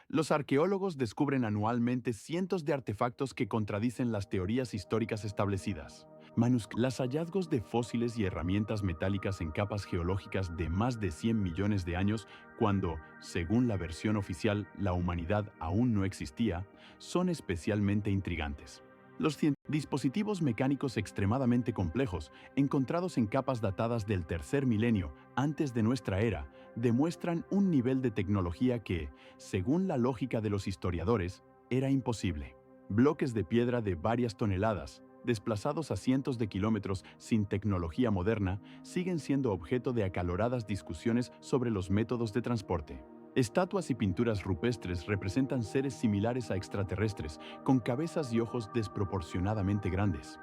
Los arqueólogos descubren anualmente cientos de artefactos que contradicen las teorías históricas establecidas. Los hallazgos de fósiles y herramientas metálicas en capas geológicas de más de 100 millones de años, cuando, según la versión oficial, la humanidad aún no existía, son especialmente intrigantes. Los dispositivos mecánicos extremadamente complejos, encontrados en capas datadas del tercer milenio antes de nuestra era, demuestran un nivel de tecnología que, según la lógica de los historiadores, era imposible. Bloques de piedra de varias toneladas, desplazados a cientos de kilómetros sin tecnología moderna, siguen siendo objeto de acaloradas discusiones sobre los métodos de transporte. Estatuas y pinturas rupestres representan seres similares a extraterrestres, con cabezas y ojos desproporcionadamente grandes.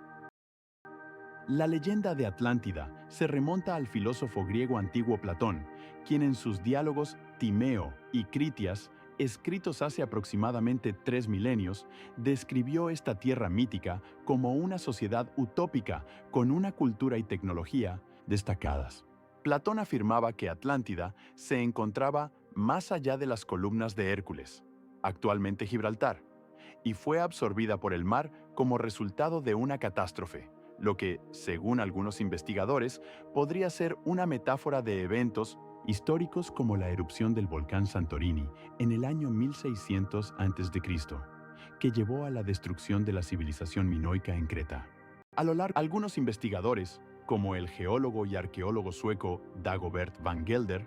La leyenda de Atlántida se remonta al filósofo griego antiguo Platón, quien en sus diálogos Timeo y Critias, escritos hace aproximadamente 3 milenios, describió esta tierra mítica como una sociedad utópica con una cultura y tecnología destacadas. Platón afirmaba que Atlántida se encontraba más allá de las columnas de Hércules, actualmente Gibraltar, y fue absorbida por el mar como resultado de una catástrofe, lo que, según algunos investigadores, podría ser una metáfora de eventos históricos como la erupción del volcán Santorini en el año 1600 a.C., que llevó a la destrucción de la civilización minoica en Creta. Algunos investigadores, como el geólogo y arqueólogo sueco Dagobert van Gelder,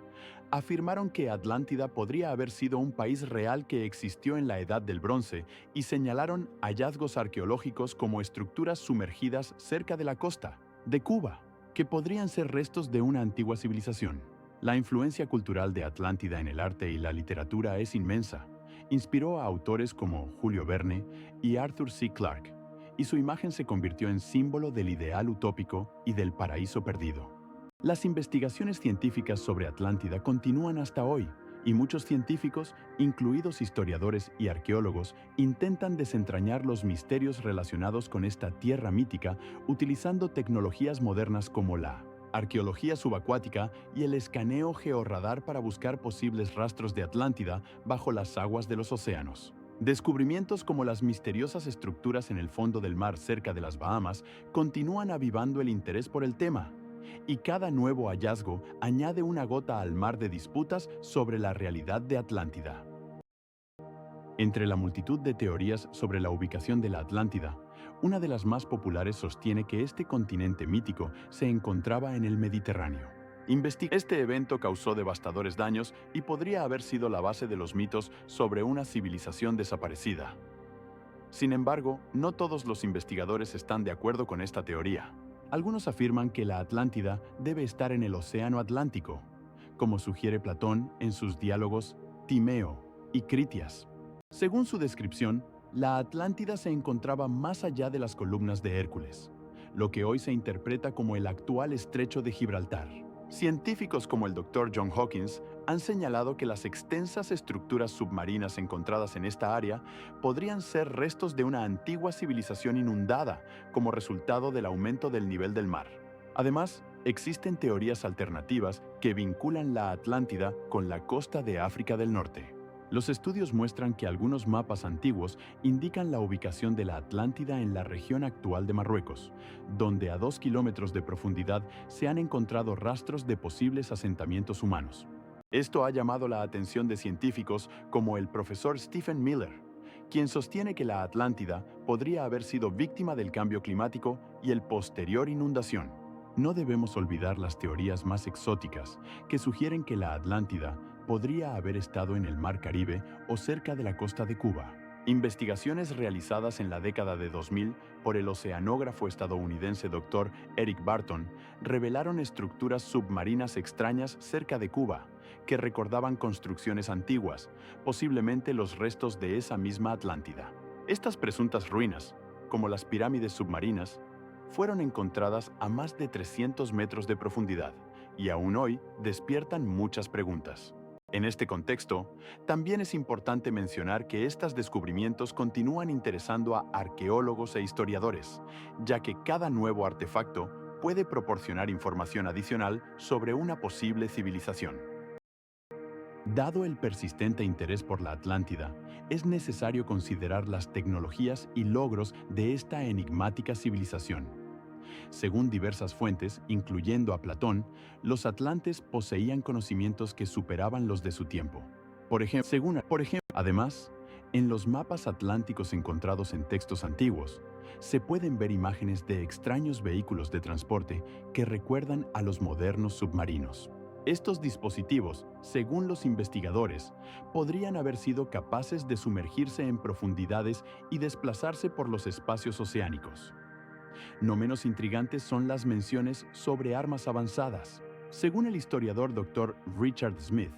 afirmaron que Atlántida podría haber sido un país real que existió en la Edad del Bronce y señalaron hallazgos arqueológicos como estructuras sumergidas cerca de la costa de Cuba, que podrían ser restos de una antigua civilización. La influencia cultural de Atlántida en el arte y la literatura es inmensa. Inspiró a autores como Julio Verne y Arthur C. Clarke, y su imagen se convirtió en símbolo del ideal utópico y del paraíso perdido. Las investigaciones científicas sobre Atlántida continúan hasta hoy, y muchos científicos, incluidos historiadores y arqueólogos, intentan desentrañar los misterios relacionados con esta tierra mítica utilizando tecnologías modernas como la arqueología subacuática y el escaneo georradar para buscar posibles rastros de Atlántida bajo las aguas de los océanos. Descubrimientos como las misteriosas estructuras en el fondo del mar cerca de las Bahamas continúan avivando el interés por el tema, y cada nuevo hallazgo añade una gota al mar de disputas sobre la realidad de Atlántida. Entre la multitud de teorías sobre la ubicación de la Atlántida, una de las más populares sostiene que este continente mítico se encontraba en el Mediterráneo. Este evento causó devastadores daños y podría haber sido la base de los mitos sobre una civilización desaparecida. Sin embargo, no todos los investigadores están de acuerdo con esta teoría. Algunos afirman que la Atlántida debe estar en el Océano Atlántico, como sugiere Platón en sus diálogos Timeo y Critias. Según su descripción, la Atlántida se encontraba más allá de las columnas de Hércules, lo que hoy se interpreta como el actual estrecho de Gibraltar. Científicos como el Dr. John Hawkins han señalado que las extensas estructuras submarinas encontradas en esta área podrían ser restos de una antigua civilización inundada como resultado del aumento del nivel del mar. Además, existen teorías alternativas que vinculan la Atlántida con la costa de África del Norte. Los estudios muestran que algunos mapas antiguos indican la ubicación de la Atlántida en la región actual de Marruecos, donde a 2 kilómetros de profundidad se han encontrado rastros de posibles asentamientos humanos. Esto ha llamado la atención de científicos como el profesor Stephen Miller, quien sostiene que la Atlántida podría haber sido víctima del cambio climático y el posterior inundación. No debemos olvidar las teorías más exóticas que sugieren que la Atlántida podría haber estado en el Mar Caribe o cerca de la costa de Cuba. Investigaciones realizadas en la década de 2000 por el oceanógrafo estadounidense Dr. Eric Barton revelaron estructuras submarinas extrañas cerca de Cuba, que recordaban construcciones antiguas, posiblemente los restos de esa misma Atlántida. Estas presuntas ruinas, como las pirámides submarinas, fueron encontradas a más de 300 metros de profundidad y aún hoy despiertan muchas preguntas. En este contexto, también es importante mencionar que estos descubrimientos continúan interesando a arqueólogos e historiadores, ya que cada nuevo artefacto puede proporcionar información adicional sobre una posible civilización. Dado el persistente interés por la Atlántida, es necesario considerar las tecnologías y logros de esta enigmática civilización. Según diversas fuentes, incluyendo a Platón, los atlantes poseían conocimientos que superaban los de su tiempo. Además, en los mapas atlánticos encontrados en textos antiguos, se pueden ver imágenes de extraños vehículos de transporte que recuerdan a los modernos submarinos. Estos dispositivos, según los investigadores, podrían haber sido capaces de sumergirse en profundidades y desplazarse por los espacios oceánicos. No menos intrigantes son las menciones sobre armas avanzadas. Según el historiador Dr. Richard Smith,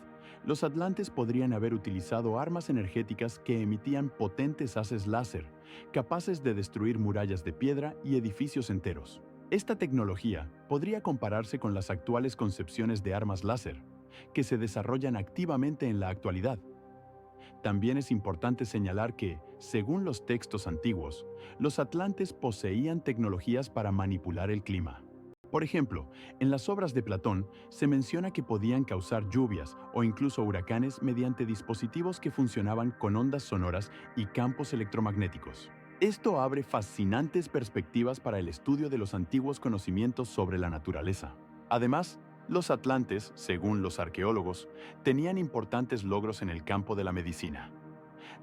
los atlantes podrían haber utilizado armas energéticas que emitían potentes haces láser, capaces de destruir murallas de piedra y edificios enteros. Esta tecnología podría compararse con las actuales concepciones de armas láser, que se desarrollan activamente en la actualidad. También es importante señalar que, según los textos antiguos, los atlantes poseían tecnologías para manipular el clima. Por ejemplo, en las obras de Platón se menciona que podían causar lluvias o incluso huracanes mediante dispositivos que funcionaban con ondas sonoras y campos electromagnéticos. Esto abre fascinantes perspectivas para el estudio de los antiguos conocimientos sobre la naturaleza. Además, los atlantes, según los arqueólogos, tenían importantes logros en el campo de la medicina.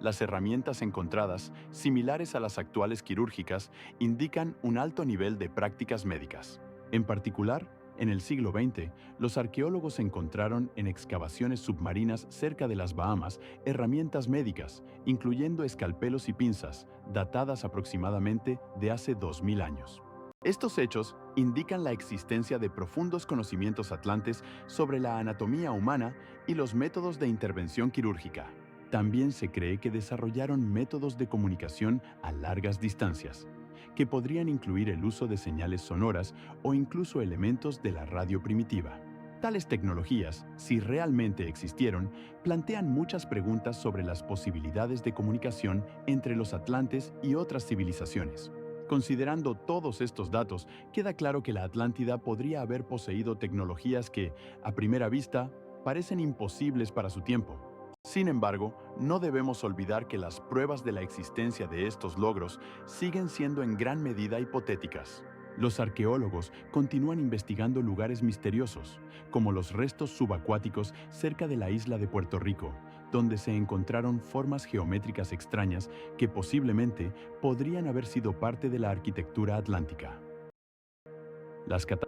Las herramientas encontradas, similares a las actuales quirúrgicas, indican un alto nivel de prácticas médicas. En particular, en el siglo XX, los arqueólogos encontraron en excavaciones submarinas cerca de las Bahamas herramientas médicas, incluyendo escalpelos y pinzas, datadas aproximadamente de hace 2000 años. Estos hechos indican la existencia de profundos conocimientos atlantes sobre la anatomía humana y los métodos de intervención quirúrgica. También se cree que desarrollaron métodos de comunicación a largas distancias, que podrían incluir el uso de señales sonoras o incluso elementos de la radio primitiva. Tales tecnologías, si realmente existieron, plantean muchas preguntas sobre las posibilidades de comunicación entre los atlantes y otras civilizaciones. Considerando todos estos datos, queda claro que la Atlántida podría haber poseído tecnologías que, a primera vista, parecen imposibles para su tiempo. Sin embargo, no debemos olvidar que las pruebas de la existencia de estos logros siguen siendo en gran medida hipotéticas. Los arqueólogos continúan investigando lugares misteriosos, como los restos subacuáticos cerca de la isla de Puerto Rico, donde se encontraron formas geométricas extrañas que posiblemente podrían haber sido parte de la arquitectura atlántica.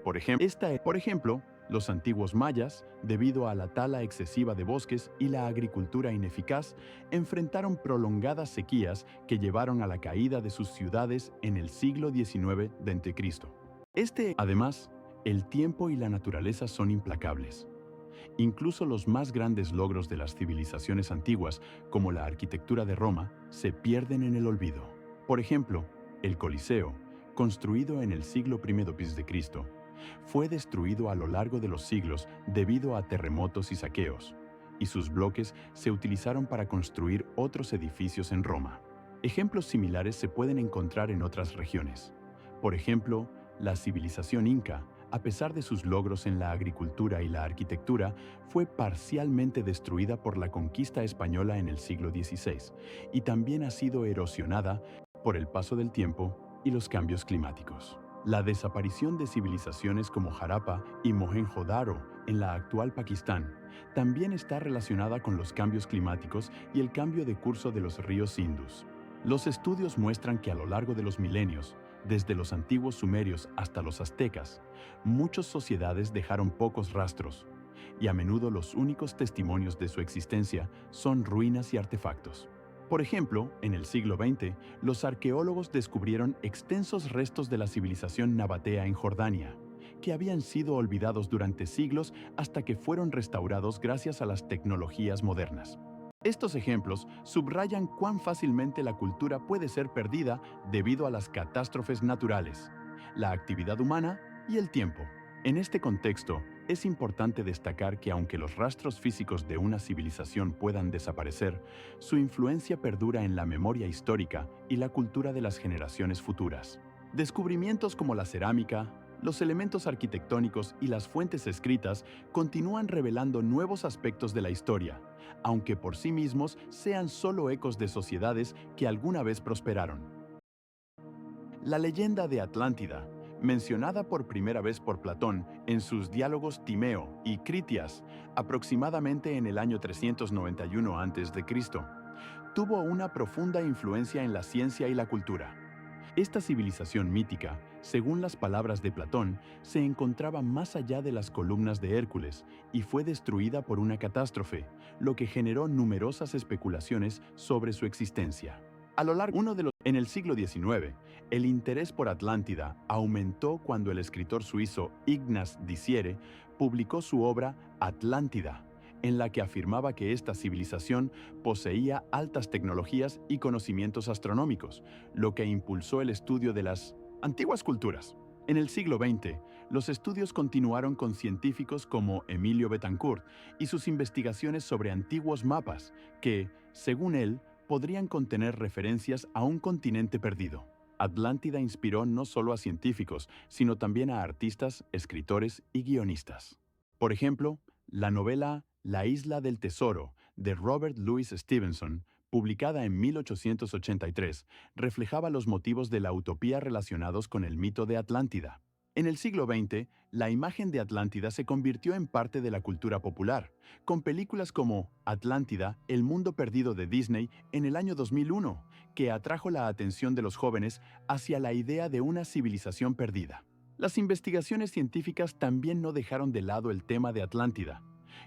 Por ejemplo, los antiguos mayas, debido a la tala excesiva de bosques y la agricultura ineficaz, enfrentaron prolongadas sequías que llevaron a la caída de sus ciudades en el siglo XIX d.C. Además, el tiempo y la naturaleza son implacables. Incluso los más grandes logros de las civilizaciones antiguas, como la arquitectura de Roma, se pierden en el olvido. Por ejemplo, el Coliseo, construido en el siglo I d.C., fue destruido a lo largo de los siglos debido a terremotos y saqueos, y sus bloques se utilizaron para construir otros edificios en Roma. Ejemplos similares se pueden encontrar en otras regiones. Por ejemplo, la civilización inca, a pesar de sus logros en la agricultura y la arquitectura, fue parcialmente destruida por la conquista española en el siglo XVI y también ha sido erosionada por el paso del tiempo y los cambios climáticos. La desaparición de civilizaciones como Harappa y Mohenjo-Daro en la actual Pakistán también está relacionada con los cambios climáticos y el cambio de curso de los ríos Indus. Los estudios muestran que a lo largo de los milenios, desde los antiguos sumerios hasta los aztecas, muchas sociedades dejaron pocos rastros, y a menudo los únicos testimonios de su existencia son ruinas y artefactos. Por ejemplo, en el siglo XX, los arqueólogos descubrieron extensos restos de la civilización nabatea en Jordania, que habían sido olvidados durante siglos hasta que fueron restaurados gracias a las tecnologías modernas. Estos ejemplos subrayan cuán fácilmente la cultura puede ser perdida debido a las catástrofes naturales, la actividad humana y el tiempo. En este contexto, es importante destacar que aunque los rastros físicos de una civilización puedan desaparecer, su influencia perdura en la memoria histórica y la cultura de las generaciones futuras. Descubrimientos como la cerámica, Los elementos arquitectónicos y las fuentes escritas continúan revelando nuevos aspectos de la historia, aunque por sí mismos sean solo ecos de sociedades que alguna vez prosperaron. La leyenda de Atlántida, mencionada por primera vez por Platón en sus diálogos Timeo y Critias, aproximadamente en el año 391 a.C., tuvo una profunda influencia en la ciencia y la cultura. Esta civilización mítica, según las palabras de Platón, se encontraba más allá de las columnas de Hércules y fue destruida por una catástrofe, lo que generó numerosas especulaciones sobre su existencia. A lo largo en el siglo XIX, el interés por Atlántida aumentó cuando el escritor suizo Ignaz Disiere publicó su obra Atlántida, en la que afirmaba que esta civilización poseía altas tecnologías y conocimientos astronómicos, lo que impulsó el estudio de las antiguas culturas. En el siglo XX, los estudios continuaron con científicos como Emilio Betancourt y sus investigaciones sobre antiguos mapas que, según él, podrían contener referencias a un continente perdido. Atlántida inspiró no solo a científicos, sino también a artistas, escritores y guionistas. Por ejemplo, la novela La isla del tesoro, de Robert Louis Stevenson, publicada en 1883, reflejaba los motivos de la utopía relacionados con el mito de Atlántida. En el siglo XX, la imagen de Atlántida se convirtió en parte de la cultura popular, con películas como Atlántida, el mundo perdido de Disney en el año 2001, que atrajo la atención de los jóvenes hacia la idea de una civilización perdida. Las investigaciones científicas también no dejaron de lado el tema de Atlántida,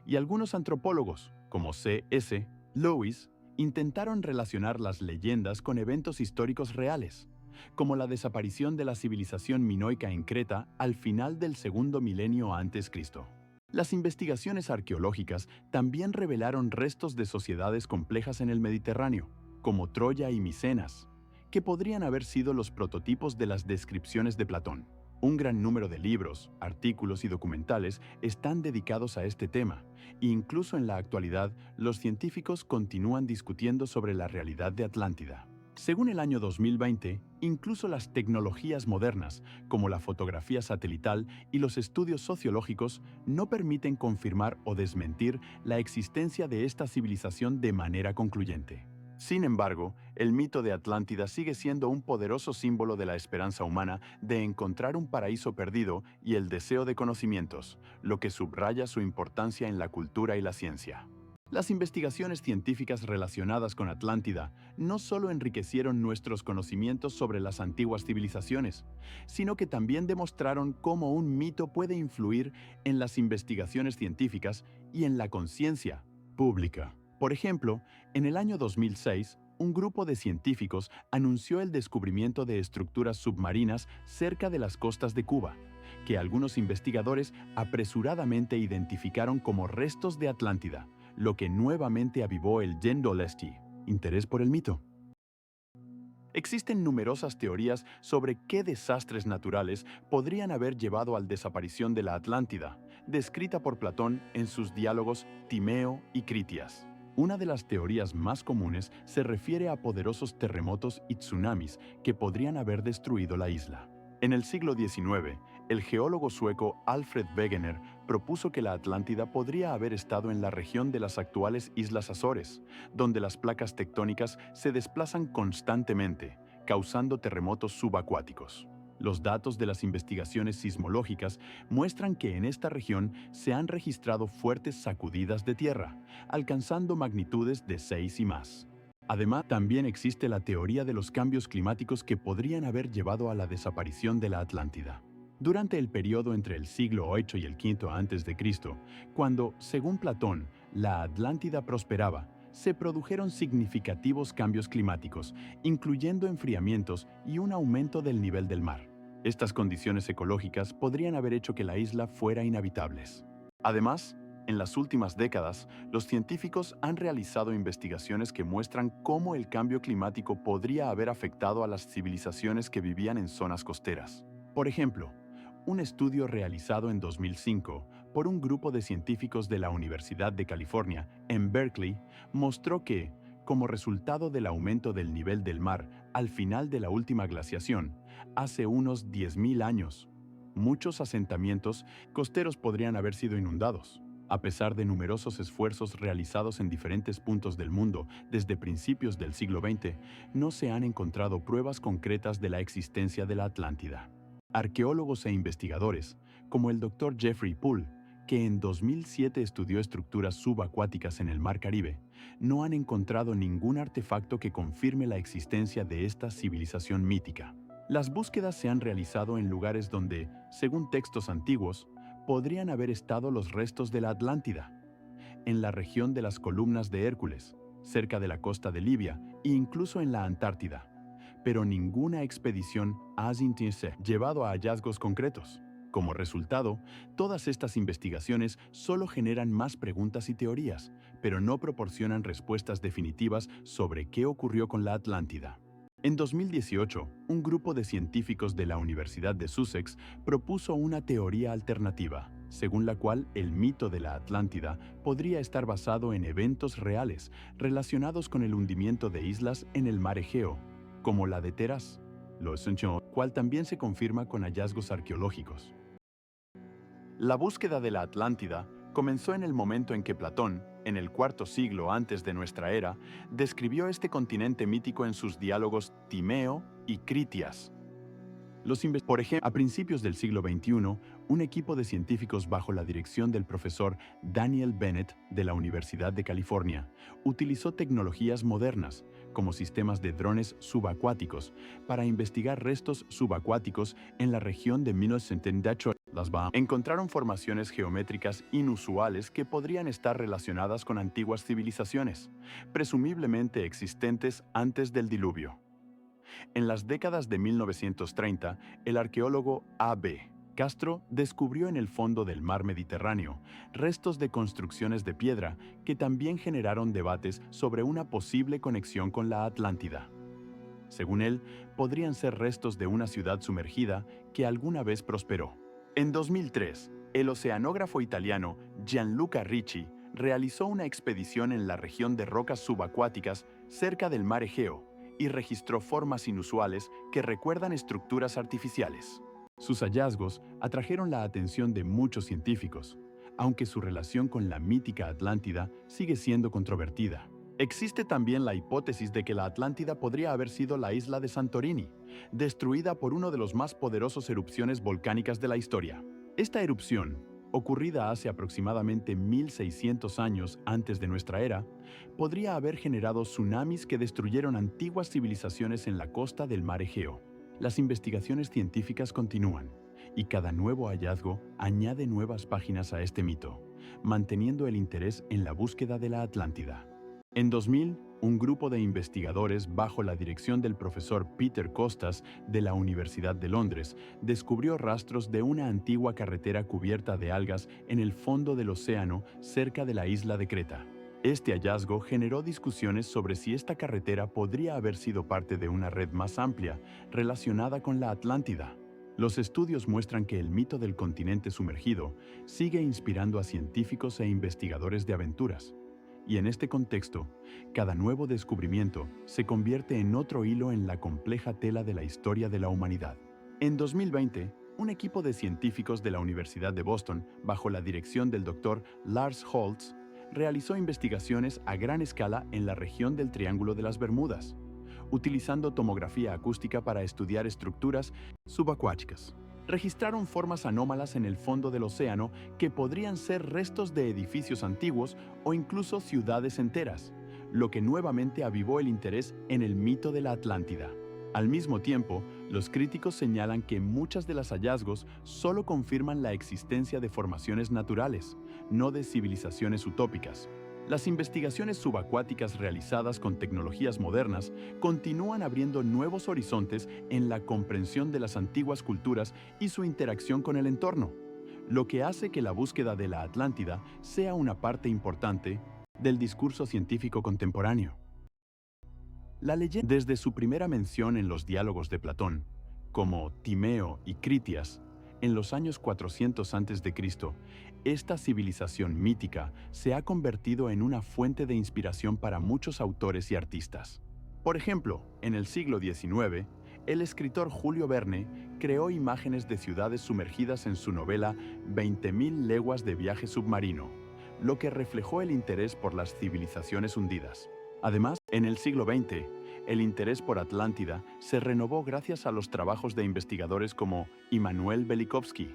y algunos antropólogos, como C.S. Lewis, intentaron relacionar las leyendas con eventos históricos reales, como la desaparición de la civilización minoica en Creta al final del segundo milenio antes Cristo. Las investigaciones arqueológicas también revelaron restos de sociedades complejas en el Mediterráneo, como Troya y Micenas, que podrían haber sido los prototipos de las descripciones de Platón. Un gran número de libros, artículos y documentales están dedicados a este tema, e incluso en la actualidad los científicos continúan discutiendo sobre la realidad de Atlántida. Según el año 2020, incluso las tecnologías modernas, como la fotografía satelital y los estudios sociológicos, no permiten confirmar o desmentir la existencia de esta civilización de manera concluyente. Sin embargo, el mito de Atlántida sigue siendo un poderoso símbolo de la esperanza humana de encontrar un paraíso perdido y el deseo de conocimientos, lo que subraya su importancia en la cultura y la ciencia. Las investigaciones científicas relacionadas con Atlántida no solo enriquecieron nuestros conocimientos sobre las antiguas civilizaciones, sino que también demostraron cómo un mito puede influir en las investigaciones científicas y en la conciencia pública. Por ejemplo, en el año 2006, un grupo de científicos anunció el descubrimiento de estructuras submarinas cerca de las costas de Cuba, que algunos investigadores apresuradamente identificaron como restos de Atlántida, lo que nuevamente avivó el Yendolesti, interés por el mito. Existen numerosas teorías sobre qué desastres naturales podrían haber llevado a la desaparición de la Atlántida, descrita por Platón en sus diálogos Timeo y Critias. Una de las teorías más comunes se refiere a poderosos terremotos y tsunamis que podrían haber destruido la isla. En el siglo XIX, el geólogo sueco Alfred Wegener propuso que la Atlántida podría haber estado en la región de las actuales Islas Azores, donde las placas tectónicas se desplazan constantemente, causando terremotos subacuáticos. Los datos de las investigaciones sismológicas muestran que en esta región se han registrado fuertes sacudidas de tierra, alcanzando magnitudes de 6 y más. Además, también existe la teoría de los cambios climáticos que podrían haber llevado a la desaparición de la Atlántida. Durante el periodo entre el siglo VIII y el V a.C., cuando, según Platón, la Atlántida prosperaba, se produjeron significativos cambios climáticos, incluyendo enfriamientos y un aumento del nivel del mar. Estas condiciones ecológicas podrían haber hecho que la isla fuera inhabitable. Además, en las últimas décadas, los científicos han realizado investigaciones que muestran cómo el cambio climático podría haber afectado a las civilizaciones que vivían en zonas costeras. Por ejemplo, un estudio realizado en 2005 por un grupo de científicos de la Universidad de California, en Berkeley, mostró que, como resultado del aumento del nivel del mar al final de la última glaciación, hace unos 10.000 años, Muchos asentamientos costeros podrían haber sido inundados. A pesar de numerosos esfuerzos realizados en diferentes puntos del mundo desde principios del siglo XX, no se han encontrado pruebas concretas de la existencia de la Atlántida. Arqueólogos e investigadores, como el Dr. Jeffrey Poole, que en 2007 estudió estructuras subacuáticas en el Mar Caribe, no han encontrado ningún artefacto que confirme la existencia de esta civilización mítica. Las búsquedas se han realizado en lugares donde, según textos antiguos, podrían haber estado los restos de la Atlántida, en la región de las columnas de Hércules, cerca de la costa de Libia e incluso en la Antártida. Pero ninguna expedición ha llevado a hallazgos concretos. Como resultado, todas estas investigaciones solo generan más preguntas y teorías, pero no proporcionan respuestas definitivas sobre qué ocurrió con la Atlántida. En 2018, un grupo de científicos de la Universidad de Sussex propuso una teoría alternativa, según la cual el mito de la Atlántida podría estar basado en eventos reales relacionados con el hundimiento de islas en el mar Egeo, como la de Teras, cual también se confirma con hallazgos arqueológicos. La búsqueda de la Atlántida comenzó en el momento en que Platón, en el IV siglo antes de nuestra era, describió este continente mítico en sus diálogos Timeo y Critias. Por ejemplo, a principios del siglo XXI, un equipo de científicos bajo la dirección del profesor Daniel Bennett de la Universidad de California utilizó tecnologías modernas, como sistemas de drones subacuáticos, para investigar restos subacuáticos en la región de 1978. Las Bahamas encontraron formaciones geométricas inusuales que podrían estar relacionadas con antiguas civilizaciones, presumiblemente existentes antes del diluvio. En las décadas de 1930, el arqueólogo A.B. Castro descubrió en el fondo del mar Mediterráneo restos de construcciones de piedra que también generaron debates sobre una posible conexión con la Atlántida. Según él, podrían ser restos de una ciudad sumergida que alguna vez prosperó. En 2003, el oceanógrafo italiano Gianluca Ricci realizó una expedición en la región de rocas subacuáticas cerca del mar Egeo y registró formas inusuales que recuerdan estructuras artificiales. Sus hallazgos atrajeron la atención de muchos científicos, aunque su relación con la mítica Atlántida sigue siendo controvertida. Existe también la hipótesis de que la Atlántida podría haber sido la isla de Santorini, destruida por uno de los más poderosos erupciones volcánicas de la historia. Esta erupción, ocurrida hace aproximadamente 1600 años antes de nuestra era, podría haber generado tsunamis que destruyeron antiguas civilizaciones en la costa del mar Egeo. Las investigaciones científicas continúan, y cada nuevo hallazgo añade nuevas páginas a este mito, manteniendo el interés en la búsqueda de la Atlántida. En 2000, un grupo de investigadores bajo la dirección del profesor Peter Costas de la Universidad de Londres descubrió rastros de una antigua carretera cubierta de algas en el fondo del océano cerca de la isla de Creta. Este hallazgo generó discusiones sobre si esta carretera podría haber sido parte de una red más amplia relacionada con la Atlántida. Los estudios muestran que el mito del continente sumergido sigue inspirando a científicos e investigadores de aventuras. Y en este contexto, cada nuevo descubrimiento se convierte en otro hilo en la compleja tela de la historia de la humanidad. En 2020, un equipo de científicos de la Universidad de Boston, bajo la dirección del Dr. Lars Holtz, realizó investigaciones a gran escala en la región del Triángulo de las Bermudas, utilizando tomografía acústica para estudiar estructuras subacuáticas. Registraron formas anómalas en el fondo del océano que podrían ser restos de edificios antiguos o incluso ciudades enteras, lo que nuevamente avivó el interés en el mito de la Atlántida. Al mismo tiempo, los críticos señalan que muchas de los hallazgos solo confirman la existencia de formaciones naturales, no de civilizaciones utópicas. Las investigaciones subacuáticas realizadas con tecnologías modernas continúan abriendo nuevos horizontes en la comprensión de las antiguas culturas y su interacción con el entorno, lo que hace que la búsqueda de la Atlántida sea una parte importante del discurso científico contemporáneo. La leyenda, desde su primera mención en los diálogos de Platón, como Timeo y Critias, en los años 400 a.C., esta civilización mítica se ha convertido en una fuente de inspiración para muchos autores y artistas. Por ejemplo, en el siglo XIX, el escritor Julio Verne creó imágenes de ciudades sumergidas en su novela 20.000 leguas de viaje submarino, lo que reflejó el interés por las civilizaciones hundidas. Además, en el siglo XX, el interés por Atlántida se renovó gracias a los trabajos de investigadores como Immanuel Velikovsky,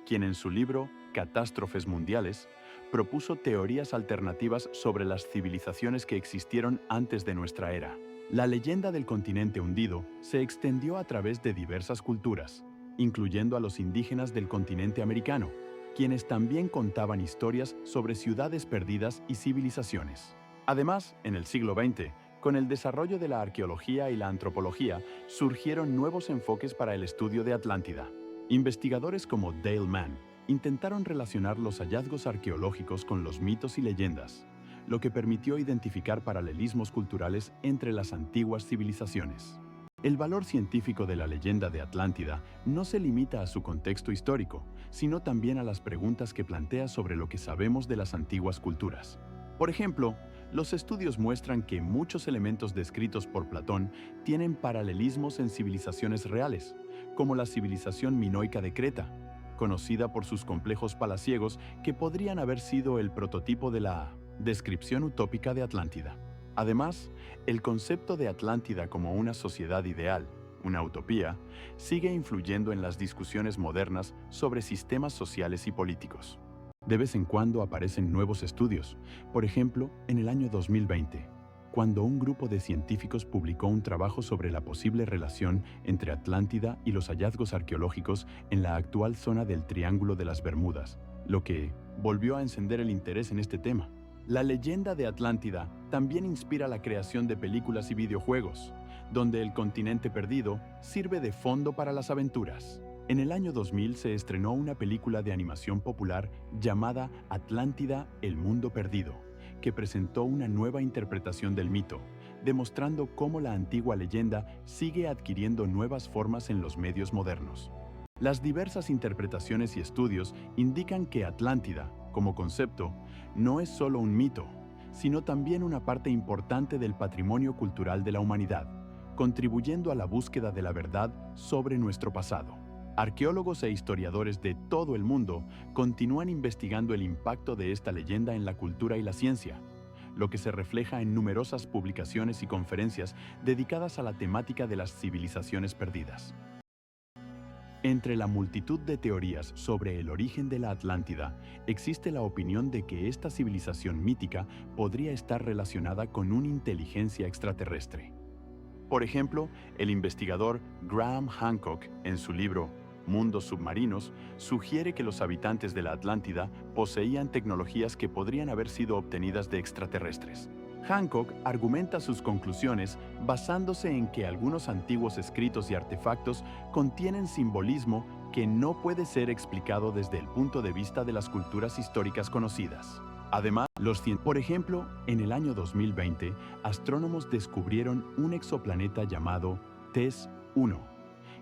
quien en su libro Catástrofes Mundiales propuso teorías alternativas sobre las civilizaciones que existieron antes de nuestra era. La leyenda del continente hundido se extendió a través de diversas culturas, incluyendo a los indígenas del continente americano, quienes también contaban historias sobre ciudades perdidas y civilizaciones. Además, en el siglo XX, con el desarrollo de la arqueología y la antropología, surgieron nuevos enfoques para el estudio de Atlántida. Investigadores como Dale Mann intentaron relacionar los hallazgos arqueológicos con los mitos y leyendas, lo que permitió identificar paralelismos culturales entre las antiguas civilizaciones. El valor científico de la leyenda de Atlántida no se limita a su contexto histórico, sino también a las preguntas que plantea sobre lo que sabemos de las antiguas culturas. Por ejemplo, los estudios muestran que muchos elementos descritos por Platón tienen paralelismos en civilizaciones reales, como la civilización minoica de Creta, conocida por sus complejos palaciegos que podrían haber sido el prototipo de la descripción utópica de Atlántida. Además, el concepto de Atlántida como una sociedad ideal, una utopía, sigue influyendo en las discusiones modernas sobre sistemas sociales y políticos. De vez en cuando aparecen nuevos estudios, por ejemplo, en el año 2020, cuando un grupo de científicos publicó un trabajo sobre la posible relación entre Atlántida y los hallazgos arqueológicos en la actual zona del Triángulo de las Bermudas, lo que volvió a encender el interés en este tema. La leyenda de Atlántida también inspira la creación de películas y videojuegos, donde el continente perdido sirve de fondo para las aventuras. En el año 2000 se estrenó una película de animación popular llamada Atlántida, el mundo perdido, que presentó una nueva interpretación del mito, demostrando cómo la antigua leyenda sigue adquiriendo nuevas formas en los medios modernos. Las diversas interpretaciones y estudios indican que Atlántida, como concepto, no es solo un mito, sino también una parte importante del patrimonio cultural de la humanidad, contribuyendo a la búsqueda de la verdad sobre nuestro pasado. Arqueólogos e historiadores de todo el mundo continúan investigando el impacto de esta leyenda en la cultura y la ciencia, lo que se refleja en numerosas publicaciones y conferencias dedicadas a la temática de las civilizaciones perdidas. Entre la multitud de teorías sobre el origen de la Atlántida, existe la opinión de que esta civilización mítica podría estar relacionada con una inteligencia extraterrestre. Por ejemplo, el investigador Graham Hancock, en su libro Mundos submarinos, sugiere que los habitantes de la Atlántida poseían tecnologías que podrían haber sido obtenidas de extraterrestres. Hancock argumenta sus conclusiones basándose en que algunos antiguos escritos y artefactos contienen simbolismo que no puede ser explicado desde el punto de vista de las culturas históricas conocidas. Además, por ejemplo, en el año 2020, astrónomos descubrieron un exoplaneta llamado TESS-1,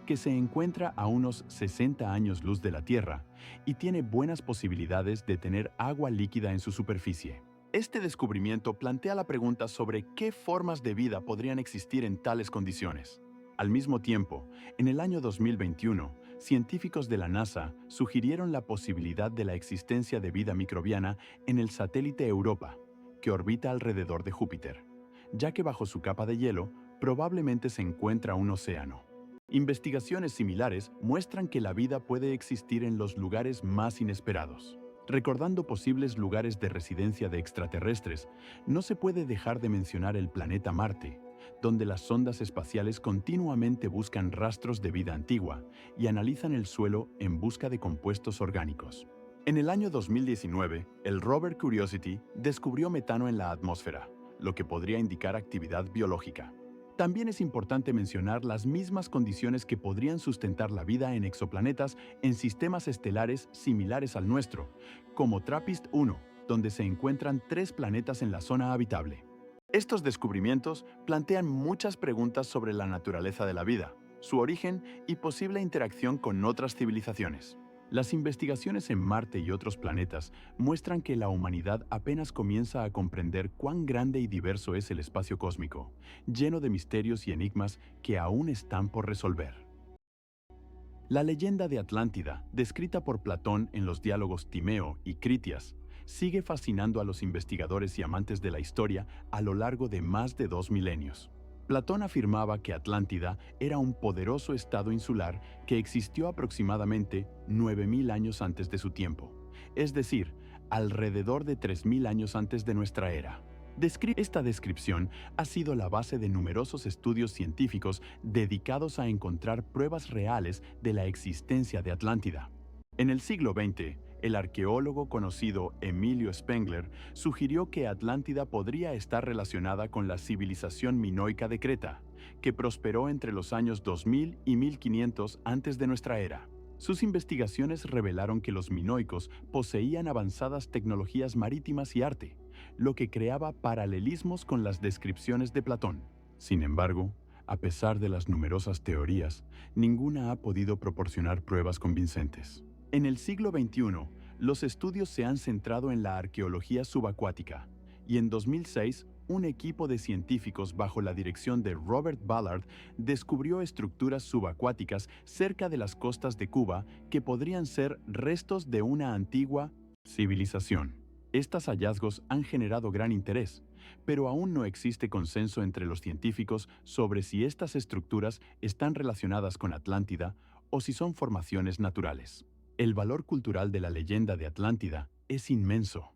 que se encuentra a unos 60 años luz de la Tierra y tiene buenas posibilidades de tener agua líquida en su superficie. Este descubrimiento plantea la pregunta sobre qué formas de vida podrían existir en tales condiciones. Al mismo tiempo, en el año 2021, científicos de la NASA sugirieron la posibilidad de la existencia de vida microbiana en el satélite Europa, que orbita alrededor de Júpiter, ya que bajo su capa de hielo probablemente se encuentra un océano. Investigaciones similares muestran que la vida puede existir en los lugares más inesperados. Recordando posibles lugares de residencia de extraterrestres, no se puede dejar de mencionar el planeta Marte, donde las sondas espaciales continuamente buscan rastros de vida antigua y analizan el suelo en busca de compuestos orgánicos. En el año 2019, el rover Curiosity descubrió metano en la atmósfera, lo que podría indicar actividad biológica. También es importante mencionar las mismas condiciones que podrían sustentar la vida en exoplanetas en sistemas estelares similares al nuestro, como TRAPPIST-1, donde se encuentran 3 planetas en la zona habitable. Estos descubrimientos plantean muchas preguntas sobre la naturaleza de la vida, su origen y posible interacción con otras civilizaciones. Las investigaciones en Marte y otros planetas muestran que la humanidad apenas comienza a comprender cuán grande y diverso es el espacio cósmico, lleno de misterios y enigmas que aún están por resolver. La leyenda de Atlántida, descrita por Platón en los diálogos Timeo y Critias, sigue fascinando a los investigadores y amantes de la historia a lo largo de más de 2 milenios. Platón afirmaba que Atlántida era un poderoso estado insular que existió aproximadamente 9000 años antes de su tiempo, es decir, alrededor de 3000 años antes de nuestra era. Esta descripción ha sido la base de numerosos estudios científicos dedicados a encontrar pruebas reales de la existencia de Atlántida. En el siglo XX, el arqueólogo conocido Emilio Spengler sugirió que Atlántida podría estar relacionada con la civilización minoica de Creta, que prosperó entre los años 2000 y 1500 antes de nuestra era. Sus investigaciones revelaron que los minoicos poseían avanzadas tecnologías marítimas y arte, lo que creaba paralelismos con las descripciones de Platón. Sin embargo, a pesar de las numerosas teorías, ninguna ha podido proporcionar pruebas convincentes. En el siglo XXI, los estudios se han centrado en la arqueología subacuática, y en 2006, un equipo de científicos bajo la dirección de Robert Ballard descubrió estructuras subacuáticas cerca de las costas de Cuba que podrían ser restos de una antigua civilización. Estos hallazgos han generado gran interés, pero aún no existe consenso entre los científicos sobre si estas estructuras están relacionadas con Atlántida o si son formaciones naturales. El valor cultural de la leyenda de Atlántida es inmenso.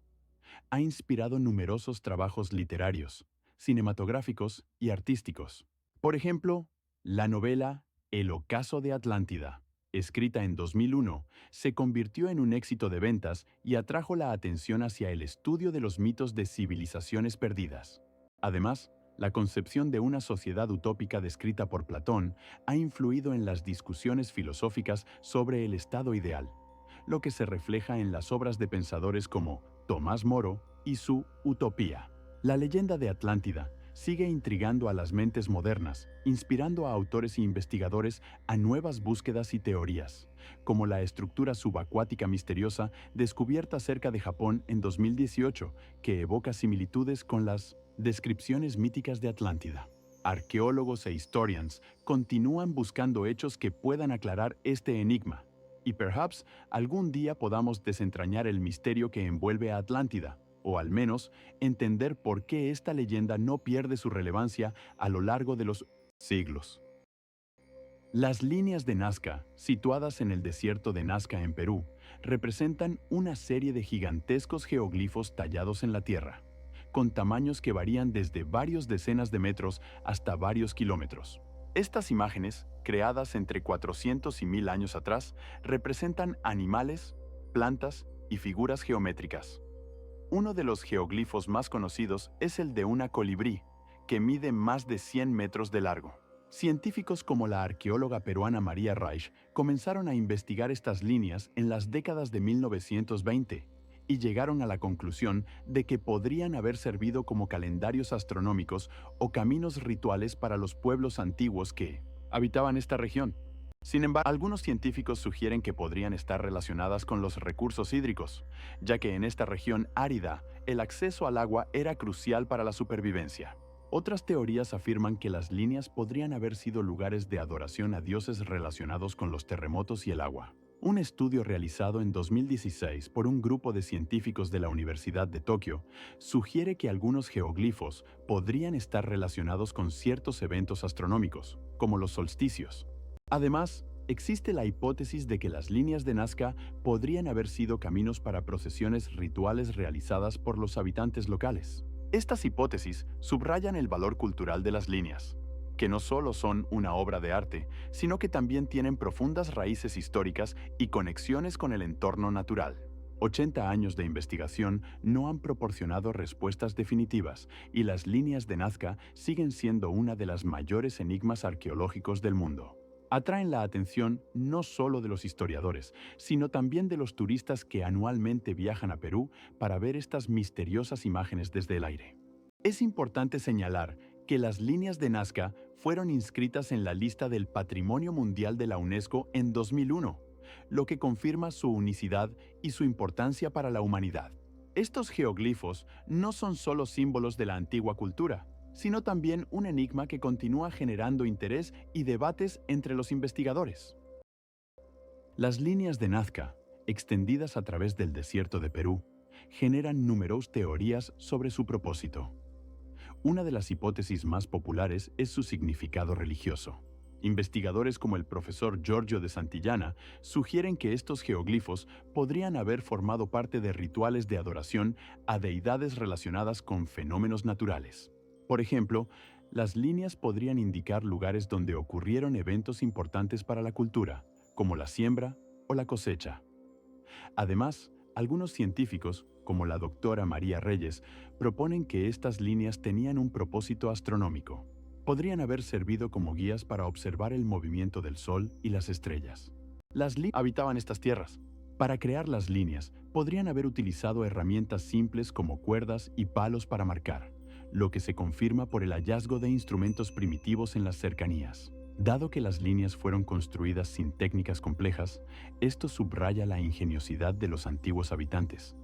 Ha inspirado numerosos trabajos literarios, cinematográficos y artísticos. Por ejemplo, la novela El ocaso de Atlántida, escrita en 2001, se convirtió en un éxito de ventas y atrajo la atención hacia el estudio de los mitos de civilizaciones perdidas. Además, la concepción de una sociedad utópica descrita por Platón ha influido en las discusiones filosóficas sobre el estado ideal, lo que se refleja en las obras de pensadores como Tomás Moro y su Utopía. La leyenda de Atlántida sigue intrigando a las mentes modernas, inspirando a autores e investigadores a nuevas búsquedas y teorías, como la estructura subacuática misteriosa descubierta cerca de Japón en 2018, que evoca similitudes con las descripciones míticas de Atlántida. Arqueólogos e historians continúan buscando hechos que puedan aclarar este enigma, y perhaps algún día podamos desentrañar el misterio que envuelve a Atlántida, o al menos entender por qué esta leyenda no pierde su relevancia a lo largo de los siglos. Las líneas de Nazca, situadas en el desierto de Nazca en Perú, representan una serie de gigantescos geoglifos tallados en la tierra, con tamaños que varían desde varios decenas de metros hasta varios kilómetros. Estas imágenes, creadas entre 400 y 1000 años atrás, representan animales, plantas y figuras geométricas. Uno de los geoglifos más conocidos es el de una colibrí, que mide más de 100 metros de largo. Científicos como la arqueóloga peruana María Reich comenzaron a investigar estas líneas en las décadas de 1920 y llegaron a la conclusión de que podrían haber servido como calendarios astronómicos o caminos rituales para los pueblos antiguos que habitaban esta región. Sin embargo, algunos científicos sugieren que podrían estar relacionadas con los recursos hídricos, ya que en esta región árida, el acceso al agua era crucial para la supervivencia. Otras teorías afirman que las líneas podrían haber sido lugares de adoración a dioses relacionados con los terremotos y el agua. Un estudio realizado en 2016 por un grupo de científicos de la Universidad de Tokio sugiere que algunos geoglifos podrían estar relacionados con ciertos eventos astronómicos, como los solsticios. Además, existe la hipótesis de que las líneas de Nazca podrían haber sido caminos para procesiones rituales realizadas por los habitantes locales. Estas hipótesis subrayan el valor cultural de las líneas, que no solo son una obra de arte, sino que también tienen profundas raíces históricas y conexiones con el entorno natural. 80 años de investigación no han proporcionado respuestas definitivas, y las líneas de Nazca siguen siendo una de las mayores enigmas arqueológicos del mundo. Atraen la atención no solo de los historiadores, sino también de los turistas que anualmente viajan a Perú para ver estas misteriosas imágenes desde el aire. Es importante señalar que las líneas de Nazca fueron inscritas en la lista del Patrimonio Mundial de la UNESCO en 2001, lo que confirma su unicidad y su importancia para la humanidad. Estos geoglifos no son solo símbolos de la antigua cultura, sino también un enigma que continúa generando interés y debates entre los investigadores. Las líneas de Nazca, extendidas a través del desierto de Perú, generan numerosas teorías sobre su propósito. Una de las hipótesis más populares es su significado religioso. Investigadores como el profesor Giorgio de Santillana sugieren que estos geoglifos podrían haber formado parte de rituales de adoración a deidades relacionadas con fenómenos naturales. Por ejemplo, las líneas podrían indicar lugares donde ocurrieron eventos importantes para la cultura, como la siembra o la cosecha. Además, algunos científicos, como la doctora María Reyes, proponen que estas líneas tenían un propósito astronómico. Podrían haber servido como guías para observar el movimiento del Sol y las estrellas. Las líneas habitaban estas tierras. Para crear las líneas, podrían haber utilizado herramientas simples como cuerdas y palos para marcar, lo que se confirma por el hallazgo de instrumentos primitivos en las cercanías. Dado que las líneas fueron construidas sin técnicas complejas, esto subraya la ingeniosidad de los antiguos habitantes.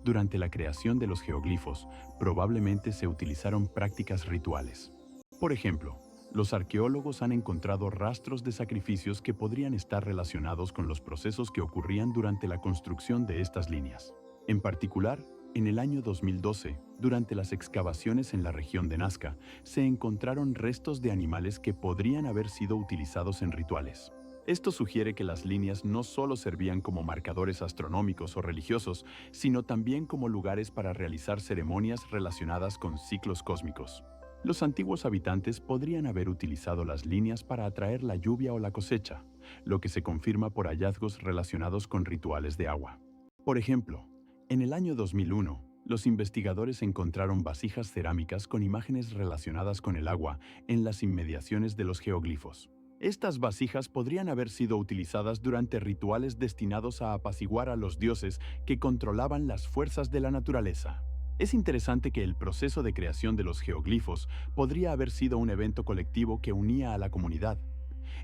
Durante la creación de los geoglifos, probablemente se utilizaron prácticas rituales. Por ejemplo, los arqueólogos han encontrado rastros de sacrificios que podrían estar relacionados con los procesos que ocurrían durante la construcción de estas líneas. En particular, en el año 2012, durante las excavaciones en la región de Nazca, se encontraron restos de animales que podrían haber sido utilizados en rituales. Esto sugiere que las líneas no solo servían como marcadores astronómicos o religiosos, sino también como lugares para realizar ceremonias relacionadas con ciclos cósmicos. Los antiguos habitantes podrían haber utilizado las líneas para atraer la lluvia o la cosecha, lo que se confirma por hallazgos relacionados con rituales de agua. Por ejemplo, en el año 2001, los investigadores encontraron vasijas cerámicas con imágenes relacionadas con el agua en las inmediaciones de los geoglifos. Estas vasijas podrían haber sido utilizadas durante rituales destinados a apaciguar a los dioses que controlaban las fuerzas de la naturaleza. Es interesante que el proceso de creación de los geoglifos podría haber sido un evento colectivo que unía a la comunidad.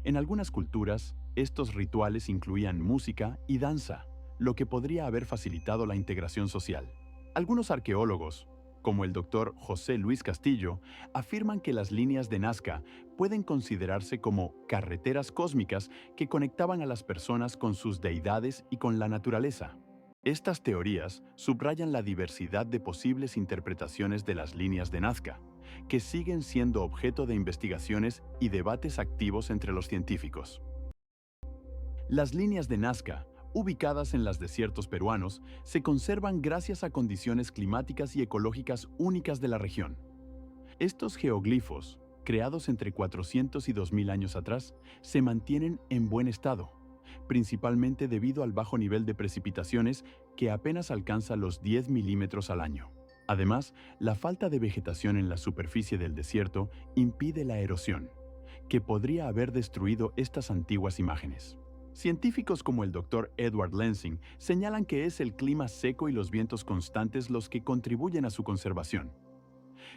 En algunas culturas, estos rituales incluían música y danza, lo que podría haber facilitado la integración social. Algunos arqueólogos, como el doctor José Luis Castillo, afirman que las líneas de Nazca pueden considerarse como carreteras cósmicas que conectaban a las personas con sus deidades y con la naturaleza. Estas teorías subrayan la diversidad de posibles interpretaciones de las líneas de Nazca, que siguen siendo objeto de investigaciones y debates activos entre los científicos. Las líneas de Nazca, ubicadas en los desiertos peruanos, se conservan gracias a condiciones climáticas y ecológicas únicas de la región. Estos geoglifos, creados entre 400 y 2000 años atrás, se mantienen en buen estado, principalmente debido al bajo nivel de precipitaciones que apenas alcanza los 10 milímetros al año. Además, la falta de vegetación en la superficie del desierto impide la erosión, que podría haber destruido estas antiguas imágenes. Científicos como el Dr. Edward Lensing señalan que es el clima seco y los vientos constantes los que contribuyen a su conservación.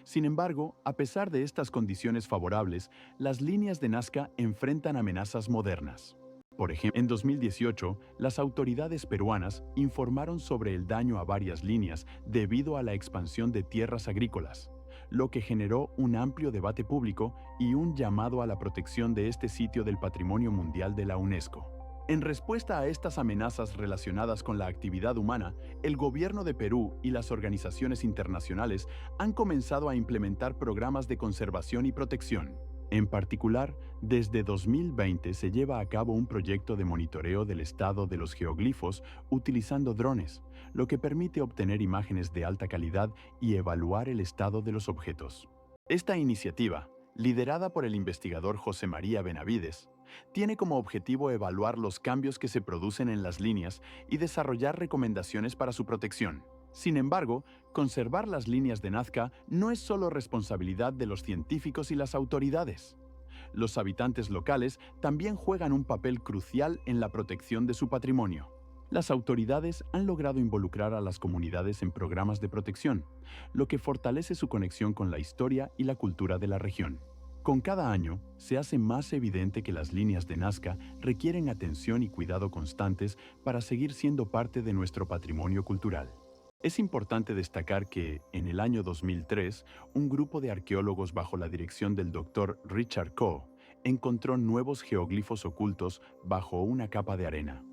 Sin embargo, a pesar de estas condiciones favorables, las líneas de Nazca enfrentan amenazas modernas. Por ejemplo, en 2018, las autoridades peruanas informaron sobre el daño a varias líneas debido a la expansión de tierras agrícolas, lo que generó un amplio debate público y un llamado a la protección de este sitio del Patrimonio Mundial de la UNESCO. En respuesta a estas amenazas relacionadas con la actividad humana, el gobierno de Perú y las organizaciones internacionales han comenzado a implementar programas de conservación y protección. En particular, desde 2020 se lleva a cabo un proyecto de monitoreo del estado de los geoglifos utilizando drones, lo que permite obtener imágenes de alta calidad y evaluar el estado de los objetos. Esta iniciativa, liderada por el investigador José María Benavides, tiene como objetivo evaluar los cambios que se producen en las líneas y desarrollar recomendaciones para su protección. Sin embargo, conservar las líneas de Nazca no es solo responsabilidad de los científicos y las autoridades. Los habitantes locales también juegan un papel crucial en la protección de su patrimonio. Las autoridades han logrado involucrar a las comunidades en programas de protección, lo que fortalece su conexión con la historia y la cultura de la región. Con cada año, se hace más evidente que las líneas de Nazca requieren atención y cuidado constantes para seguir siendo parte de nuestro patrimonio cultural. Es importante destacar que, en el año 2003, un grupo de arqueólogos bajo la dirección del Dr. Richard Coe encontró nuevos geoglifos ocultos bajo una capa de arena,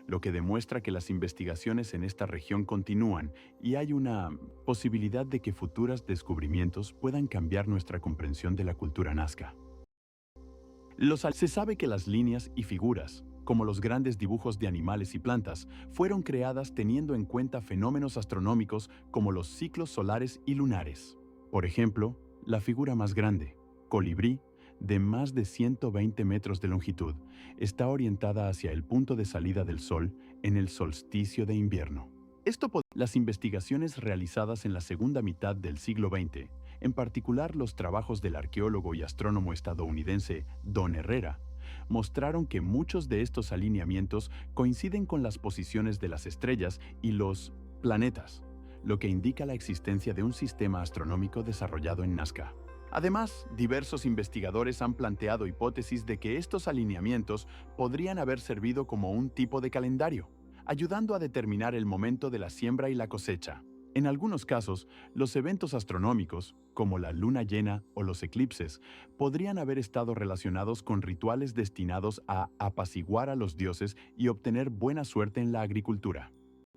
lo que demuestra que las investigaciones en esta región continúan y hay una posibilidad de que futuros descubrimientos puedan cambiar nuestra comprensión de la cultura nazca. Se sabe que las líneas y figuras, como los grandes dibujos de animales y plantas, fueron creadas teniendo en cuenta fenómenos astronómicos como los ciclos solares y lunares. Por ejemplo, la figura más grande, colibrí, de más de 120 metros de longitud, está orientada hacia el punto de salida del Sol en el solsticio de invierno. Las investigaciones realizadas en la segunda mitad del siglo XX, en particular los trabajos del arqueólogo y astrónomo estadounidense Don Herrera, mostraron que muchos de estos alineamientos coinciden con las posiciones de las estrellas y los planetas, lo que indica la existencia de un sistema astronómico desarrollado en Nazca. Además, diversos investigadores han planteado hipótesis de que estos alineamientos podrían haber servido como un tipo de calendario, ayudando a determinar el momento de la siembra y la cosecha. En algunos casos, los eventos astronómicos, como la luna llena o los eclipses, podrían haber estado relacionados con rituales destinados a apaciguar a los dioses y obtener buena suerte en la agricultura.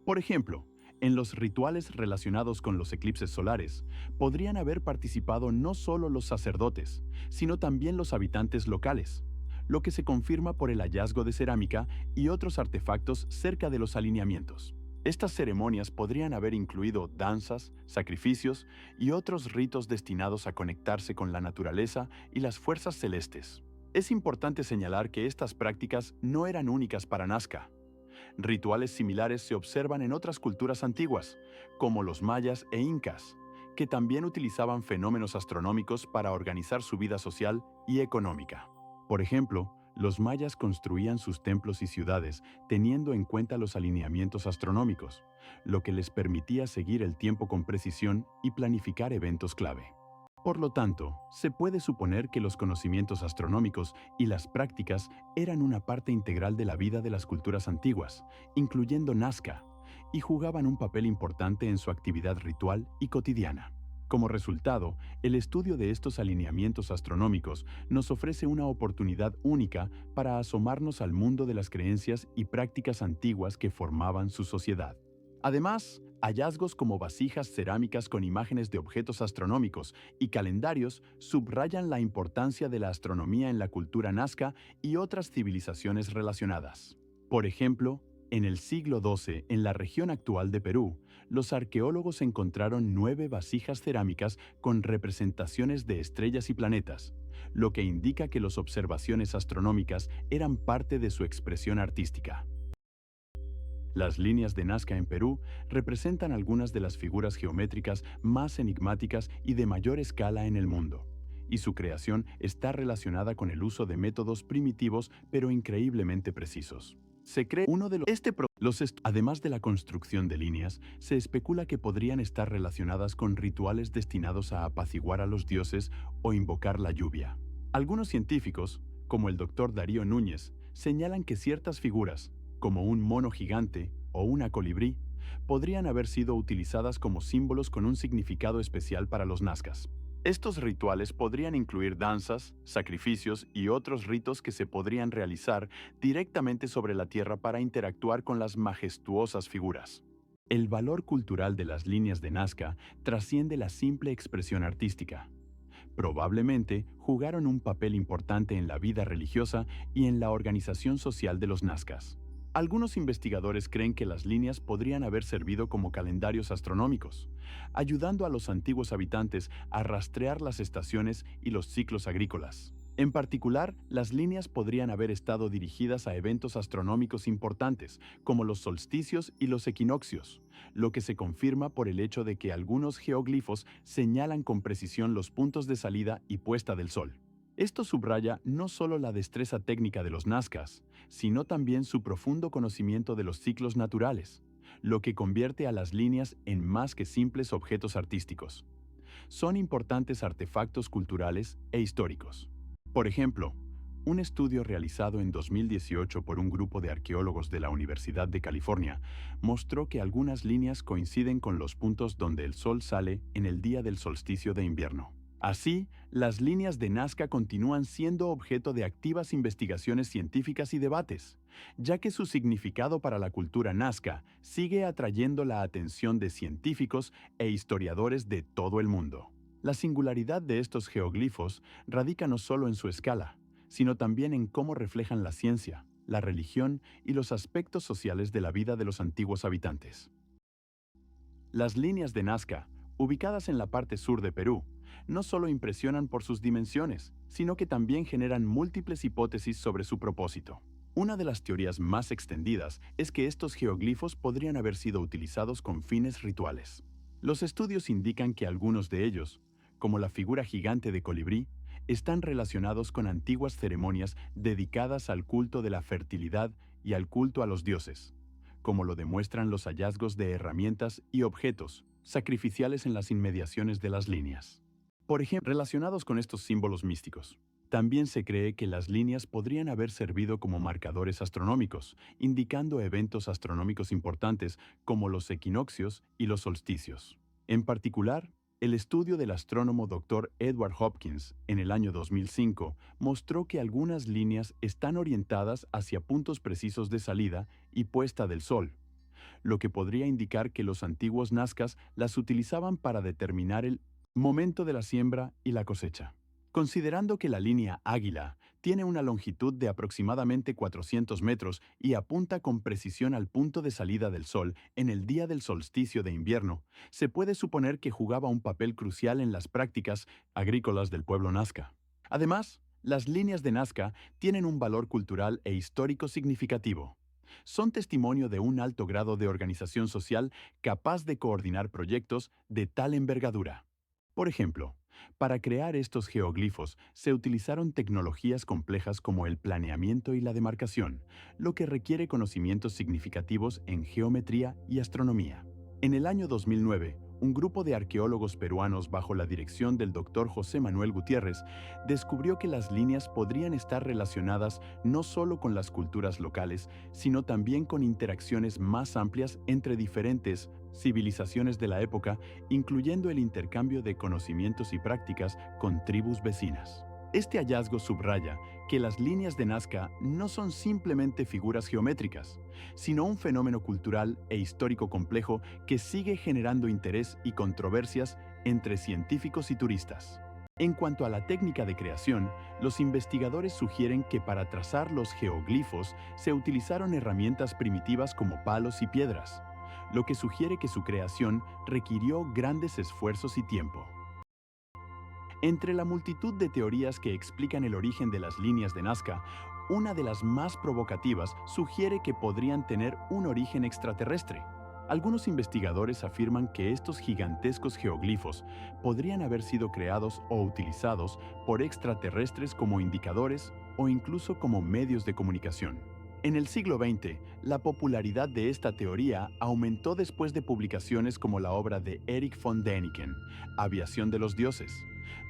Por ejemplo, en los rituales relacionados con los eclipses solares, podrían haber participado no solo los sacerdotes, sino también los habitantes locales, lo que se confirma por el hallazgo de cerámica y otros artefactos cerca de los alineamientos. Estas ceremonias podrían haber incluido danzas, sacrificios y otros ritos destinados a conectarse con la naturaleza y las fuerzas celestes. Es importante señalar que estas prácticas no eran únicas para Nazca. Rituales similares se observan en otras culturas antiguas, como los mayas e incas, que también utilizaban fenómenos astronómicos para organizar su vida social y económica. Por ejemplo, los mayas construían sus templos y ciudades teniendo en cuenta los alineamientos astronómicos, lo que les permitía seguir el tiempo con precisión y planificar eventos clave. Por lo tanto, se puede suponer que los conocimientos astronómicos y las prácticas eran una parte integral de la vida de las culturas antiguas, incluyendo Nazca, y jugaban un papel importante en su actividad ritual y cotidiana. Como resultado, el estudio de estos alineamientos astronómicos nos ofrece una oportunidad única para asomarnos al mundo de las creencias y prácticas antiguas que formaban su sociedad. Además, hallazgos como vasijas cerámicas con imágenes de objetos astronómicos y calendarios subrayan la importancia de la astronomía en la cultura nazca y otras civilizaciones relacionadas. Por ejemplo, en el siglo XII, en la región actual de Perú, los arqueólogos encontraron 9 vasijas cerámicas con representaciones de estrellas y planetas, lo que indica que las observaciones astronómicas eran parte de su expresión artística. Las líneas de Nazca en Perú representan algunas de las figuras geométricas más enigmáticas y de mayor escala en el mundo, y su creación está relacionada con el uso de métodos primitivos pero increíblemente precisos. Se cree uno de además de la construcción de líneas, se especula que podrían estar relacionadas con rituales destinados a apaciguar a los dioses o invocar la lluvia. Algunos científicos, como el Dr. Darío Núñez, señalan que ciertas figuras, como un mono gigante o una colibrí, podrían haber sido utilizadas como símbolos con un significado especial para los nazcas. Estos rituales podrían incluir danzas, sacrificios y otros ritos que se podrían realizar directamente sobre la tierra para interactuar con las majestuosas figuras. El valor cultural de las líneas de Nazca trasciende la simple expresión artística. Probablemente jugaron un papel importante en la vida religiosa y en la organización social de los nazcas. Algunos investigadores creen que las líneas podrían haber servido como calendarios astronómicos, ayudando a los antiguos habitantes a rastrear las estaciones y los ciclos agrícolas. En particular, las líneas podrían haber estado dirigidas a eventos astronómicos importantes, como los solsticios y los equinoccios, lo que se confirma por el hecho de que algunos geoglifos señalan con precisión los puntos de salida y puesta del sol. Esto subraya no solo la destreza técnica de los nazcas, sino también su profundo conocimiento de los ciclos naturales, lo que convierte a las líneas en más que simples objetos artísticos. son importantes artefactos culturales e históricos. Por ejemplo, un estudio realizado en 2018 por un grupo de arqueólogos de la Universidad de California mostró que algunas líneas coinciden con los puntos donde el sol sale en el día del solsticio de invierno. Así, las líneas de Nazca continúan siendo objeto de activas investigaciones científicas y debates, ya que su significado para la cultura nazca sigue atrayendo la atención de científicos e historiadores de todo el mundo. La singularidad de estos geoglifos radica no solo en su escala, sino también en cómo reflejan la ciencia, la religión y los aspectos sociales de la vida de los antiguos habitantes. Las líneas de Nazca, ubicadas en la parte sur de Perú, no solo impresionan por sus dimensiones, sino que también generan múltiples hipótesis sobre su propósito. Una de las teorías más extendidas es que estos geoglifos podrían haber sido utilizados con fines rituales. Los estudios indican que algunos de ellos, como la figura gigante de colibrí, están relacionados con antiguas ceremonias dedicadas al culto de la fertilidad y al culto a los dioses, como lo demuestran los hallazgos de herramientas y objetos sacrificiales en las inmediaciones de las líneas. Por ejemplo, relacionados con estos símbolos místicos, también se cree que las líneas podrían haber servido como marcadores astronómicos, indicando eventos astronómicos importantes como los equinoccios y los solsticios. En particular, el estudio del astrónomo Dr. Edward Hopkins en el año 2005 mostró que algunas líneas están orientadas hacia puntos precisos de salida y puesta del sol, lo que podría indicar que los antiguos nazcas las utilizaban para determinar el momento de la siembra y la cosecha. Considerando que la línea Águila tiene una longitud de aproximadamente 400 metros y apunta con precisión al punto de salida del sol en el día del solsticio de invierno, se puede suponer que jugaba un papel crucial en las prácticas agrícolas del pueblo nazca. Además, las líneas de Nazca tienen un valor cultural e histórico significativo. Son testimonio de un alto grado de organización social capaz de coordinar proyectos de tal envergadura. Por ejemplo, para crear estos geoglifos se utilizaron tecnologías complejas como el planeamiento y la demarcación, lo que requiere conocimientos significativos en geometría y astronomía. En el año 2009, un grupo de arqueólogos peruanos bajo la dirección del Dr. José Manuel Gutiérrez descubrió que las líneas podrían estar relacionadas no solo con las culturas locales, sino también con interacciones más amplias entre diferentes civilizaciones de la época, incluyendo el intercambio de conocimientos y prácticas con tribus vecinas. Este hallazgo subraya que las líneas de Nazca no son simplemente figuras geométricas, sino un fenómeno cultural e histórico complejo que sigue generando interés y controversias entre científicos y turistas. En cuanto a la técnica de creación, los investigadores sugieren que para trazar los geoglifos se utilizaron herramientas primitivas como palos y piedras, lo que sugiere que su creación requirió grandes esfuerzos y tiempo. Entre la multitud de teorías que explican el origen de las líneas de Nazca, una de las más provocativas sugiere que podrían tener un origen extraterrestre. Algunos investigadores afirman que estos gigantescos geoglifos podrían haber sido creados o utilizados por extraterrestres como indicadores o incluso como medios de comunicación. En el siglo XX, la popularidad de esta teoría aumentó después de publicaciones como la obra de Erich von Däniken, Aviación de los Dioses,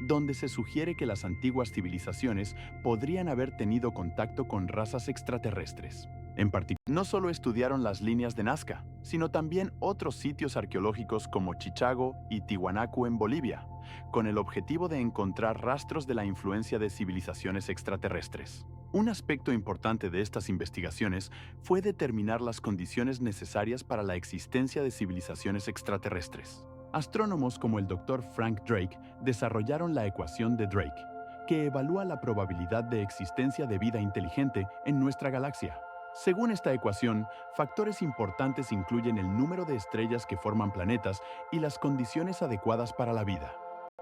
donde se sugiere que las antiguas civilizaciones podrían haber tenido contacto con razas extraterrestres. En particular, no solo estudiaron las líneas de Nazca, sino también otros sitios arqueológicos como Chichago y Tiwanaku en Bolivia, con el objetivo de encontrar rastros de la influencia de civilizaciones extraterrestres. Un aspecto importante de estas investigaciones fue determinar las condiciones necesarias para la existencia de civilizaciones extraterrestres. Astrónomos como el Dr. Frank Drake desarrollaron la ecuación de Drake, que evalúa la probabilidad de existencia de vida inteligente en nuestra galaxia. Según esta ecuación, factores importantes incluyen el número de estrellas que forman planetas y las condiciones adecuadas para la vida.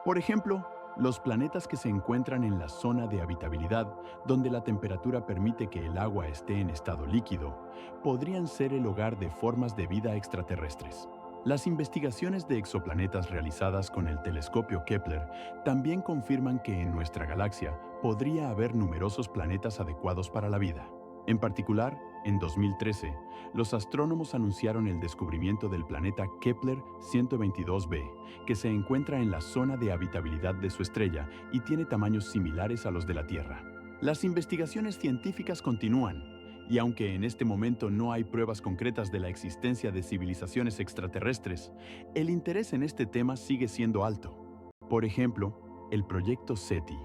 Por ejemplo, los planetas que se encuentran en la zona de habitabilidad, donde la temperatura permite que el agua esté en estado líquido, podrían ser el hogar de formas de vida extraterrestres. Las investigaciones de exoplanetas realizadas con el telescopio Kepler también confirman que en nuestra galaxia podría haber numerosos planetas adecuados para la vida. En particular, En 2013, los astrónomos anunciaron el descubrimiento del planeta Kepler 122b, que se encuentra en la zona de habitabilidad de su estrella y tiene tamaños similares a los de la Tierra. Las investigaciones científicas continúan, y aunque en este momento no hay pruebas concretas de la existencia de civilizaciones extraterrestres, el interés en este tema sigue siendo alto. Por ejemplo, el proyecto SETI,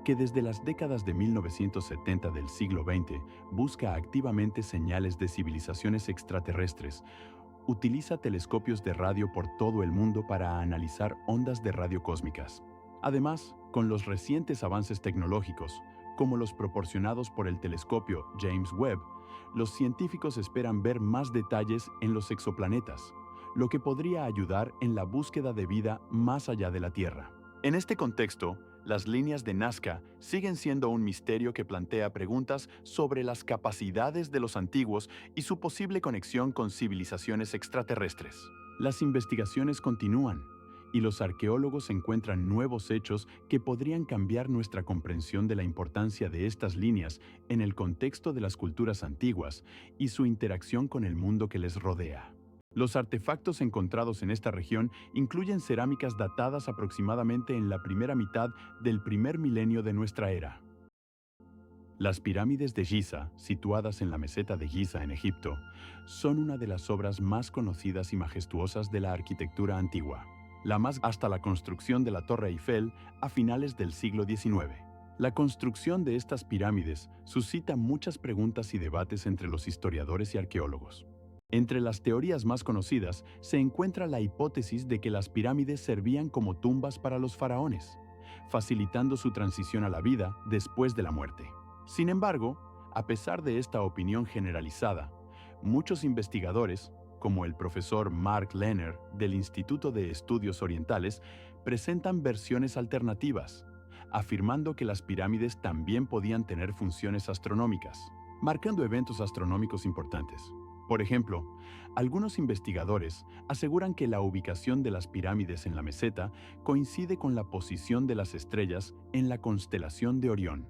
que desde las décadas de 1970 del siglo XX busca activamente señales de civilizaciones extraterrestres, utiliza telescopios de radio por todo el mundo para analizar ondas de radio cósmicas. Además, con los recientes avances tecnológicos, como los proporcionados por el telescopio James Webb, los científicos esperan ver más detalles en los exoplanetas, lo que podría ayudar en la búsqueda de vida más allá de la Tierra. En este contexto, las líneas de Nazca siguen siendo un misterio que plantea preguntas sobre las capacidades de los antiguos y su posible conexión con civilizaciones extraterrestres. Las investigaciones continúan, y los arqueólogos encuentran nuevos hechos que podrían cambiar nuestra comprensión de la importancia de estas líneas en el contexto de las culturas antiguas y su interacción con el mundo que les rodea. Los artefactos encontrados en esta región incluyen cerámicas datadas aproximadamente en la primera mitad del primer milenio de nuestra era. Las pirámides de Giza, situadas en la meseta de Giza en Egipto, son una de las obras más conocidas y majestuosas de la arquitectura antigua, la más hasta la construcción de la Torre Eiffel a finales del siglo XIX. La construcción de estas pirámides suscita muchas preguntas y debates entre los historiadores y arqueólogos. Entre las teorías más conocidas se encuentra la hipótesis de que las pirámides servían como tumbas para los faraones, facilitando su transición a la vida después de la muerte. Sin embargo, a pesar de esta opinión generalizada, muchos investigadores, como el profesor Mark Lehner del Instituto de Estudios Orientales, presentan versiones alternativas, afirmando que las pirámides también podían tener funciones astronómicas, marcando eventos astronómicos importantes. Por ejemplo, algunos investigadores aseguran que la ubicación de las pirámides en la meseta coincide con la posición de las estrellas en la constelación de Orión,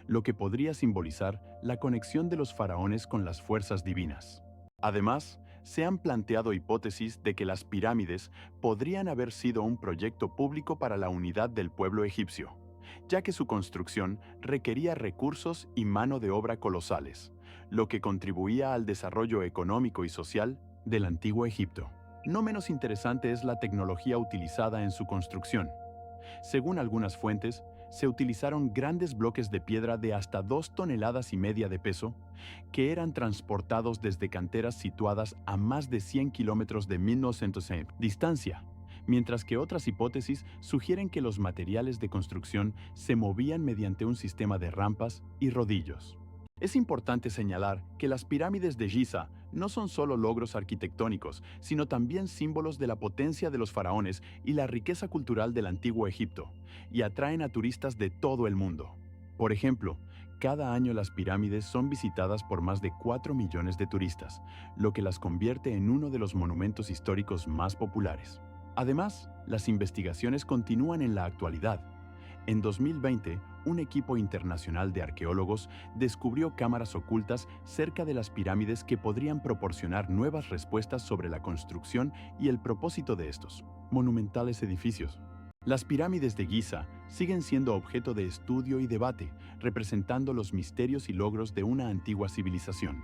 lo que podría simbolizar la conexión de los faraones con las fuerzas divinas. Además, se han planteado hipótesis de que las pirámides podrían haber sido un proyecto público para la unidad del pueblo egipcio, ya que su construcción requería recursos y mano de obra colosales, lo que contribuía al desarrollo económico y social del antiguo Egipto. No menos interesante es la tecnología utilizada en su construcción. Según algunas fuentes, se utilizaron grandes bloques de piedra de hasta 2,5 toneladas de peso, que eran transportados desde canteras situadas a más de 100 kilómetros de 1900 distancia, mientras que otras hipótesis sugieren que los materiales de construcción se movían mediante un sistema de rampas y rodillos. Es importante señalar que las pirámides de Giza no son solo logros arquitectónicos, sino también símbolos de la potencia de los faraones y la riqueza cultural del antiguo Egipto, y atraen a turistas de todo el mundo. Por ejemplo, cada año las pirámides son visitadas por más de 4 millones de turistas, lo que las convierte en uno de los monumentos históricos más populares. Además, las investigaciones continúan en la actualidad. En 2020, un equipo internacional de arqueólogos descubrió cámaras ocultas cerca de las pirámides que podrían proporcionar nuevas respuestas sobre la construcción y el propósito de estos monumentales edificios. Las pirámides de Giza siguen siendo objeto de estudio y debate, representando los misterios y logros de una antigua civilización.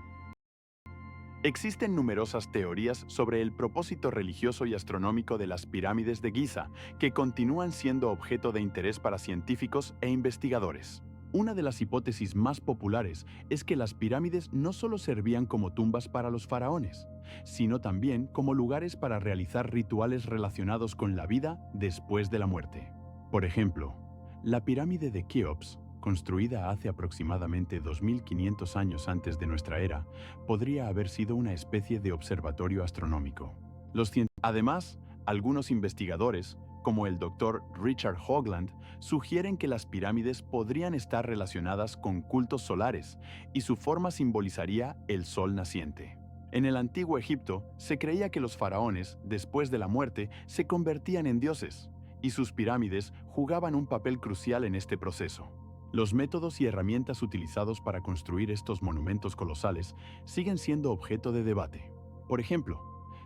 Existen numerosas teorías sobre el propósito religioso y astronómico de las pirámides de Giza, que continúan siendo objeto de interés para científicos e investigadores. Una de las hipótesis más populares es que las pirámides no solo servían como tumbas para los faraones, sino también como lugares para realizar rituales relacionados con la vida después de la muerte. Por ejemplo, la pirámide de Keops, construida hace aproximadamente 2500 años antes de nuestra era, podría haber sido una especie de observatorio astronómico. Además, algunos investigadores, como el Dr. Richard Hoagland, sugieren que las pirámides podrían estar relacionadas con cultos solares y su forma simbolizaría el sol naciente. En el antiguo Egipto, se creía que los faraones, después de la muerte, se convertían en dioses, y sus pirámides jugaban un papel crucial en este proceso. Los métodos y herramientas utilizados para construir estos monumentos colosales siguen siendo objeto de debate. Por ejemplo,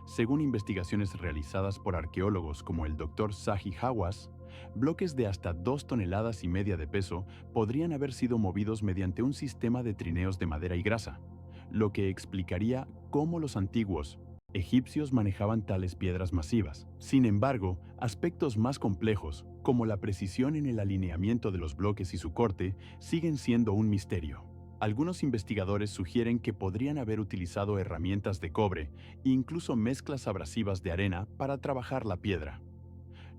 según investigaciones realizadas por arqueólogos como el Dr. Zahi Hawass, bloques de hasta 2,5 toneladas de peso podrían haber sido movidos mediante un sistema de trineos de madera y grasa, lo que explicaría cómo los antiguos egipcios manejaban tales piedras masivas. Sin embargo, aspectos más complejos, como la precisión en el alineamiento de los bloques y su corte, siguen siendo un misterio. Algunos investigadores sugieren que podrían haber utilizado herramientas de cobre e incluso mezclas abrasivas de arena para trabajar la piedra.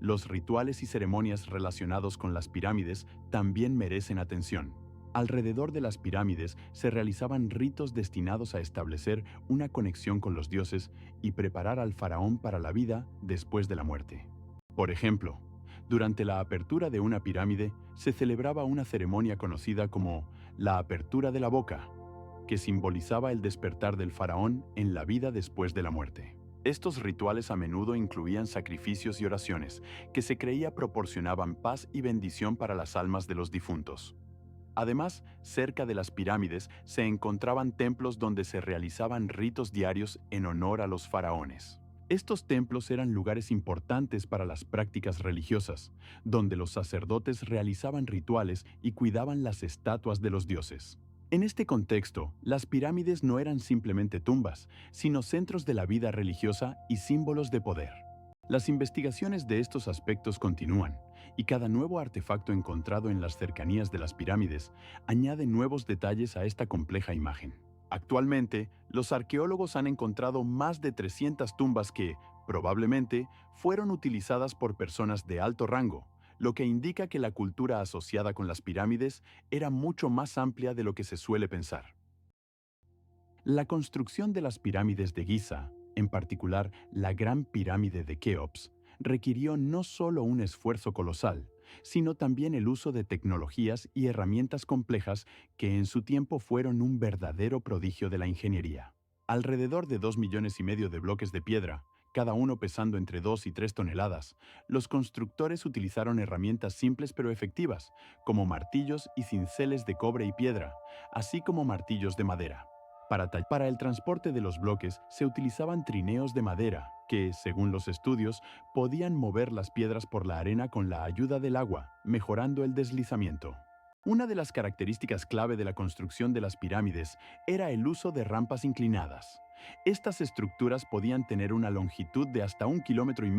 Los rituales y ceremonias relacionados con las pirámides también merecen atención. Alrededor de las pirámides se realizaban ritos destinados a establecer una conexión con los dioses y preparar al faraón para la vida después de la muerte. Por ejemplo, durante la apertura de una pirámide se celebraba una ceremonia conocida como la apertura de la boca, que simbolizaba el despertar del faraón en la vida después de la muerte. Estos rituales a menudo incluían sacrificios y oraciones que se creía proporcionaban paz y bendición para las almas de los difuntos. Además, cerca de las pirámides se encontraban templos donde se realizaban ritos diarios en honor a los faraones. Estos templos eran lugares importantes para las prácticas religiosas, donde los sacerdotes realizaban rituales y cuidaban las estatuas de los dioses. En este contexto, las pirámides no eran simplemente tumbas, sino centros de la vida religiosa y símbolos de poder. Las investigaciones de estos aspectos continúan, y cada nuevo artefacto encontrado en las cercanías de las pirámides añade nuevos detalles a esta compleja imagen. Actualmente, los arqueólogos han encontrado más de 300 tumbas que, probablemente, fueron utilizadas por personas de alto rango, lo que indica que la cultura asociada con las pirámides era mucho más amplia de lo que se suele pensar. La construcción de las pirámides de Giza, en particular la Gran Pirámide de Keops, requirió no solo un esfuerzo colosal, sino también el uso de tecnologías y herramientas complejas que en su tiempo fueron un verdadero prodigio de la ingeniería. Alrededor de 2,5 millones de bloques de piedra, cada uno pesando entre 2 y 3 toneladas, los constructores utilizaron herramientas simples pero efectivas, como martillos y cinceles de cobre y piedra, así como martillos de madera. Para el transporte de los bloques se utilizaban trineos de madera que, según los estudios, podían mover las piedras por la arena con la ayuda del agua, mejorando el deslizamiento. Una de las características clave de la construcción de las pirámides era el uso de rampas inclinadas. Estas estructuras podían tener una longitud de hasta 1,5 kilómetros,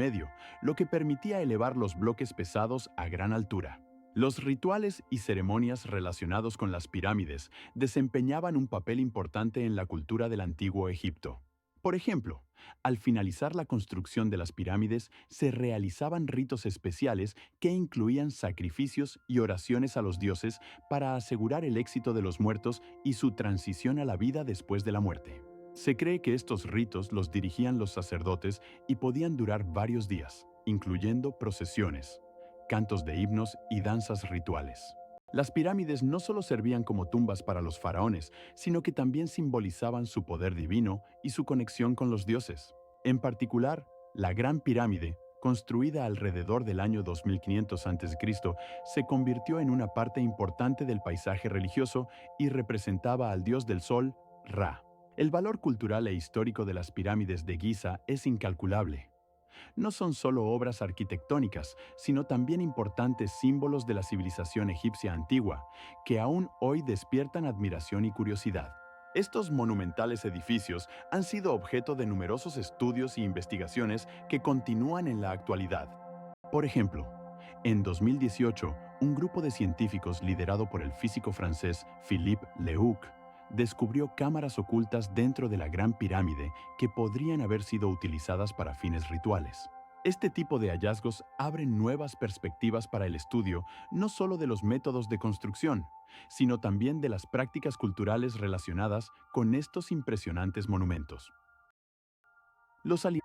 lo que permitía elevar los bloques pesados a gran altura. Los rituales y ceremonias relacionados con las pirámides desempeñaban un papel importante en la cultura del antiguo Egipto. Por ejemplo, al finalizar la construcción de las pirámides, se realizaban ritos especiales que incluían sacrificios y oraciones a los dioses para asegurar el éxito de los muertos y su transición a la vida después de la muerte. Se cree que estos ritos los dirigían los sacerdotes y podían durar varios días, incluyendo procesiones, cantos de himnos y danzas rituales. Las pirámides no solo servían como tumbas para los faraones, sino que también simbolizaban su poder divino y su conexión con los dioses. En particular, la Gran Pirámide, construida alrededor del año 2500 a.C., se convirtió en una parte importante del paisaje religioso y representaba al dios del sol, Ra. El valor cultural e histórico de las pirámides de Giza es incalculable. No son solo obras arquitectónicas, sino también importantes símbolos de la civilización egipcia antigua, que aún hoy despiertan admiración y curiosidad. Estos monumentales edificios han sido objeto de numerosos estudios e investigaciones que continúan en la actualidad. Por ejemplo, en 2018, un grupo de científicos liderado por el físico francés Philippe Lehoucq descubrió cámaras ocultas dentro de la Gran Pirámide que podrían haber sido utilizadas para fines rituales. Este tipo de hallazgos abren nuevas perspectivas para el estudio no solo de los métodos de construcción, sino también de las prácticas culturales relacionadas con estos impresionantes monumentos.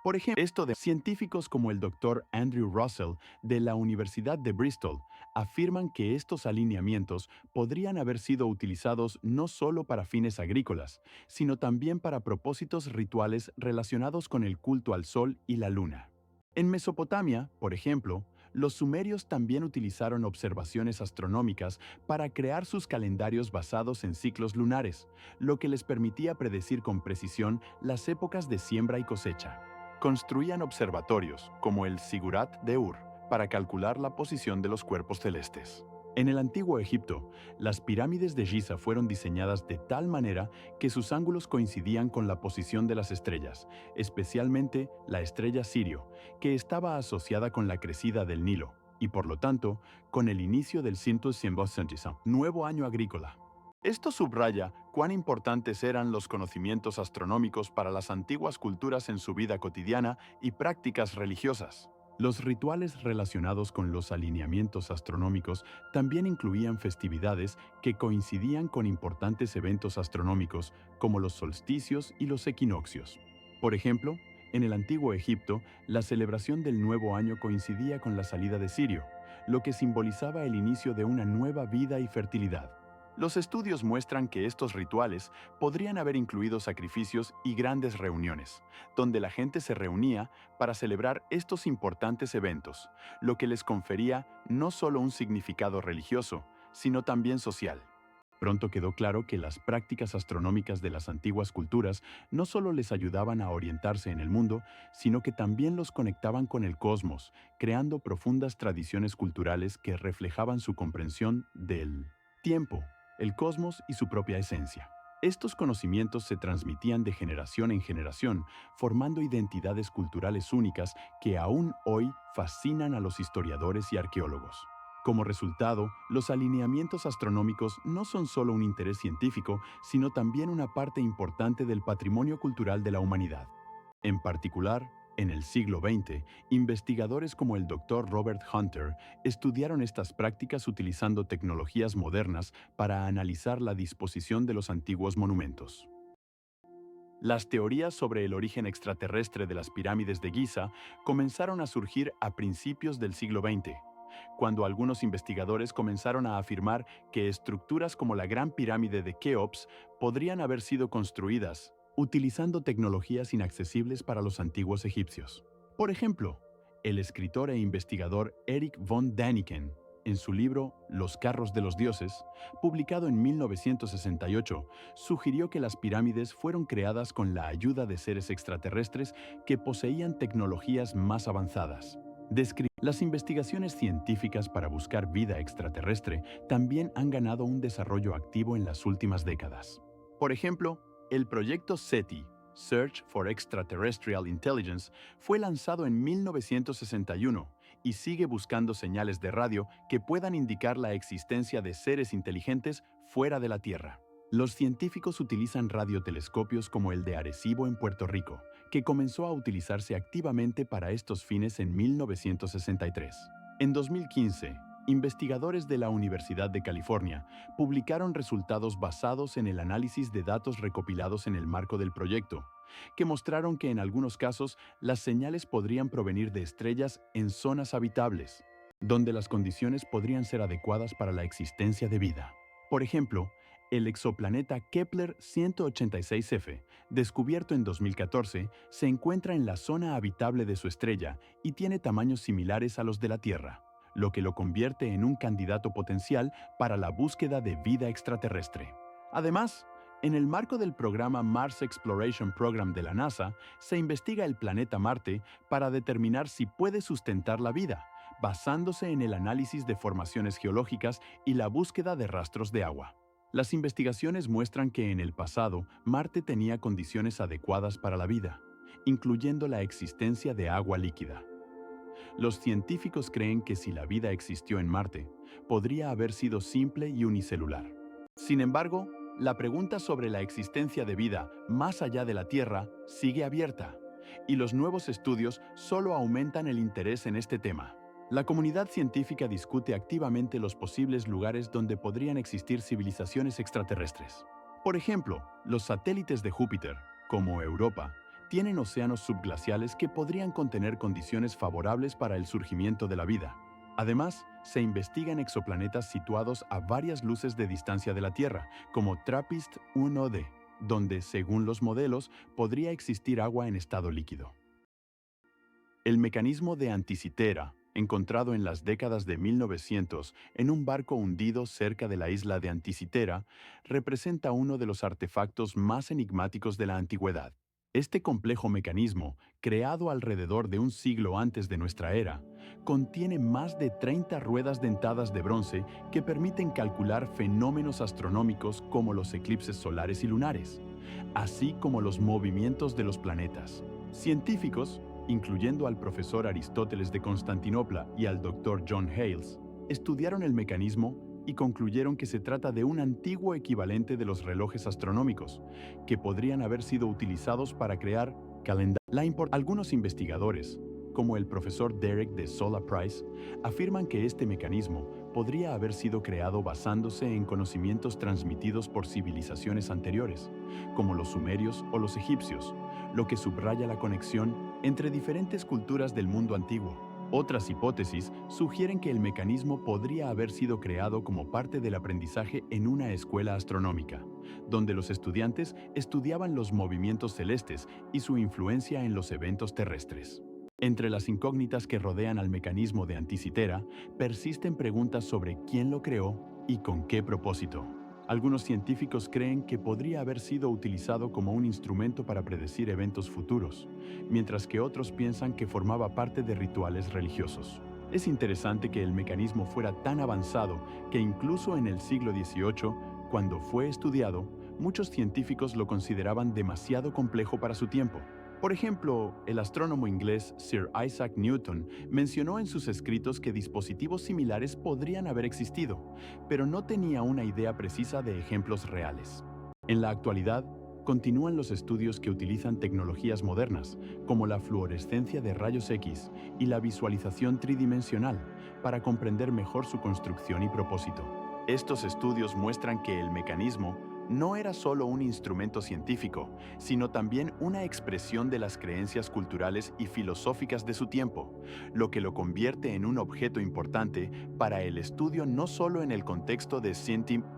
Por ejemplo, científicos como el Dr. Andrew Russell de la Universidad de Bristol afirman que estos alineamientos podrían haber sido utilizados no solo para fines agrícolas, sino también para propósitos rituales relacionados con el culto al sol y la luna. En Mesopotamia, por ejemplo, Los sumerios también utilizaron observaciones astronómicas para crear sus calendarios basados en ciclos lunares, lo que les permitía predecir con precisión las épocas de siembra y cosecha. Construían observatorios, como el Sigurat de Ur, para calcular la posición de los cuerpos celestes. En el antiguo Egipto, las pirámides de Giza fueron diseñadas de tal manera que sus ángulos coincidían con la posición de las estrellas, especialmente la estrella Sirio, que estaba asociada con la crecida del Nilo, y por lo tanto, con el inicio del 150 nuevo año agrícola. Esto subraya cuán importantes eran los conocimientos astronómicos para las antiguas culturas en su vida cotidiana y prácticas religiosas. Los rituales relacionados con los alineamientos astronómicos también incluían festividades que coincidían con importantes eventos astronómicos como los solsticios y los equinoccios. Por ejemplo, en el antiguo Egipto, la celebración del nuevo año coincidía con la salida de Sirio, lo que simbolizaba el inicio de una nueva vida y fertilidad. Los estudios muestran que estos rituales podrían haber incluido sacrificios y grandes reuniones, donde la gente se reunía para celebrar estos importantes eventos, lo que les confería no solo un significado religioso, sino también social. Pronto quedó claro que las prácticas astronómicas de las antiguas culturas no solo les ayudaban a orientarse en el mundo, sino que también los conectaban con el cosmos, creando profundas tradiciones culturales que reflejaban su comprensión del tiempo, el cosmos y su propia esencia. Estos conocimientos se transmitían de generación en generación, formando identidades culturales únicas que aún hoy fascinan a los historiadores y arqueólogos. Como resultado, los alineamientos astronómicos no son solo un interés científico, sino también una parte importante del patrimonio cultural de la humanidad. En particular, en el siglo XX, investigadores como el Dr. Robert Hunter estudiaron estas prácticas utilizando tecnologías modernas para analizar la disposición de los antiguos monumentos. Las teorías sobre el origen extraterrestre de las pirámides de Giza comenzaron a surgir a principios del siglo XX, cuando algunos investigadores comenzaron a afirmar que estructuras como la Gran Pirámide de Keops podrían haber sido construidas utilizando tecnologías inaccesibles para los antiguos egipcios. Por ejemplo, el escritor e investigador Erich von Däniken, en su libro Los carros de los dioses, publicado en 1968, sugirió que las pirámides fueron creadas con la ayuda de seres extraterrestres que poseían tecnologías más avanzadas. Las investigaciones científicas para buscar vida extraterrestre también han ganado un desarrollo activo en las últimas décadas. Por ejemplo, el proyecto SETI, Search for Extraterrestrial Intelligence, fue lanzado en 1961 y sigue buscando señales de radio que puedan indicar la existencia de seres inteligentes fuera de la Tierra. Los científicos utilizan radiotelescopios como el de Arecibo en Puerto Rico, que comenzó a utilizarse activamente para estos fines en 1963. En 2015, investigadores de la Universidad de California publicaron resultados basados en el análisis de datos recopilados en el marco del proyecto, que mostraron que en algunos casos las señales podrían provenir de estrellas en zonas habitables, donde las condiciones podrían ser adecuadas para la existencia de vida. Por ejemplo, el exoplaneta Kepler 186f, descubierto en 2014, se encuentra en la zona habitable de su estrella y tiene tamaños similares a los de la Tierra, lo que lo convierte en un candidato potencial para la búsqueda de vida extraterrestre. Además, en el marco del programa Mars Exploration Program de la NASA, se investiga el planeta Marte para determinar si puede sustentar la vida, basándose en el análisis de formaciones geológicas y la búsqueda de rastros de agua. Las investigaciones muestran que en el pasado Marte tenía condiciones adecuadas para la vida, incluyendo la existencia de agua líquida. Los científicos creen que si la vida existió en Marte, podría haber sido simple y unicelular. Sin embargo, la pregunta sobre la existencia de vida más allá de la Tierra sigue abierta, y los nuevos estudios solo aumentan el interés en este tema. La comunidad científica discute activamente los posibles lugares donde podrían existir civilizaciones extraterrestres. Por ejemplo, los satélites de Júpiter, como Europa, tienen océanos subglaciales que podrían contener condiciones favorables para el surgimiento de la vida. Además, se investigan exoplanetas situados a varias luces de distancia de la Tierra, como TRAPPIST-1d, donde, según los modelos, podría existir agua en estado líquido. El mecanismo de Anticythera, encontrado en las décadas de 1900 en un barco hundido cerca de la isla de Anticitera, representa uno de los artefactos más enigmáticos de la antigüedad. Este complejo mecanismo, creado alrededor de un siglo antes de nuestra era, contiene más de 30 ruedas dentadas de bronce que permiten calcular fenómenos astronómicos como los eclipses solares y lunares, así como los movimientos de los planetas. Científicos, incluyendo al profesor Aristóteles de Constantinopla y al doctor John Hales, estudiaron el mecanismo y concluyeron que se trata de un antiguo equivalente de los relojes astronómicos, que podrían haber sido utilizados para crear calendarios. Algunos investigadores, como el profesor Derek de Sola Price, afirman que este mecanismo podría haber sido creado basándose en conocimientos transmitidos por civilizaciones anteriores, como los sumerios o los egipcios, lo que subraya la conexión entre diferentes culturas del mundo antiguo. Otras hipótesis sugieren que el mecanismo podría haber sido creado como parte del aprendizaje en una escuela astronómica, donde los estudiantes estudiaban los movimientos celestes y su influencia en los eventos terrestres. Entre las incógnitas que rodean al mecanismo de Anticitera, persisten preguntas sobre quién lo creó y con qué propósito. Algunos científicos creen que podría haber sido utilizado como un instrumento para predecir eventos futuros, mientras que otros piensan que formaba parte de rituales religiosos. Es interesante que el mecanismo fuera tan avanzado que incluso en el siglo XVIII, cuando fue estudiado, muchos científicos lo consideraban demasiado complejo para su tiempo. Por ejemplo, el astrónomo inglés Sir Isaac Newton mencionó en sus escritos que dispositivos similares podrían haber existido, pero no tenía una idea precisa de ejemplos reales. En la actualidad, continúan los estudios que utilizan tecnologías modernas, como la fluorescencia de rayos X y la visualización tridimensional, para comprender mejor su construcción y propósito. Estos estudios muestran que el mecanismo no era solo un instrumento científico, sino también una expresión de las creencias culturales y filosóficas de su tiempo, lo que lo convierte en un objeto importante para el estudio no solo en el contexto de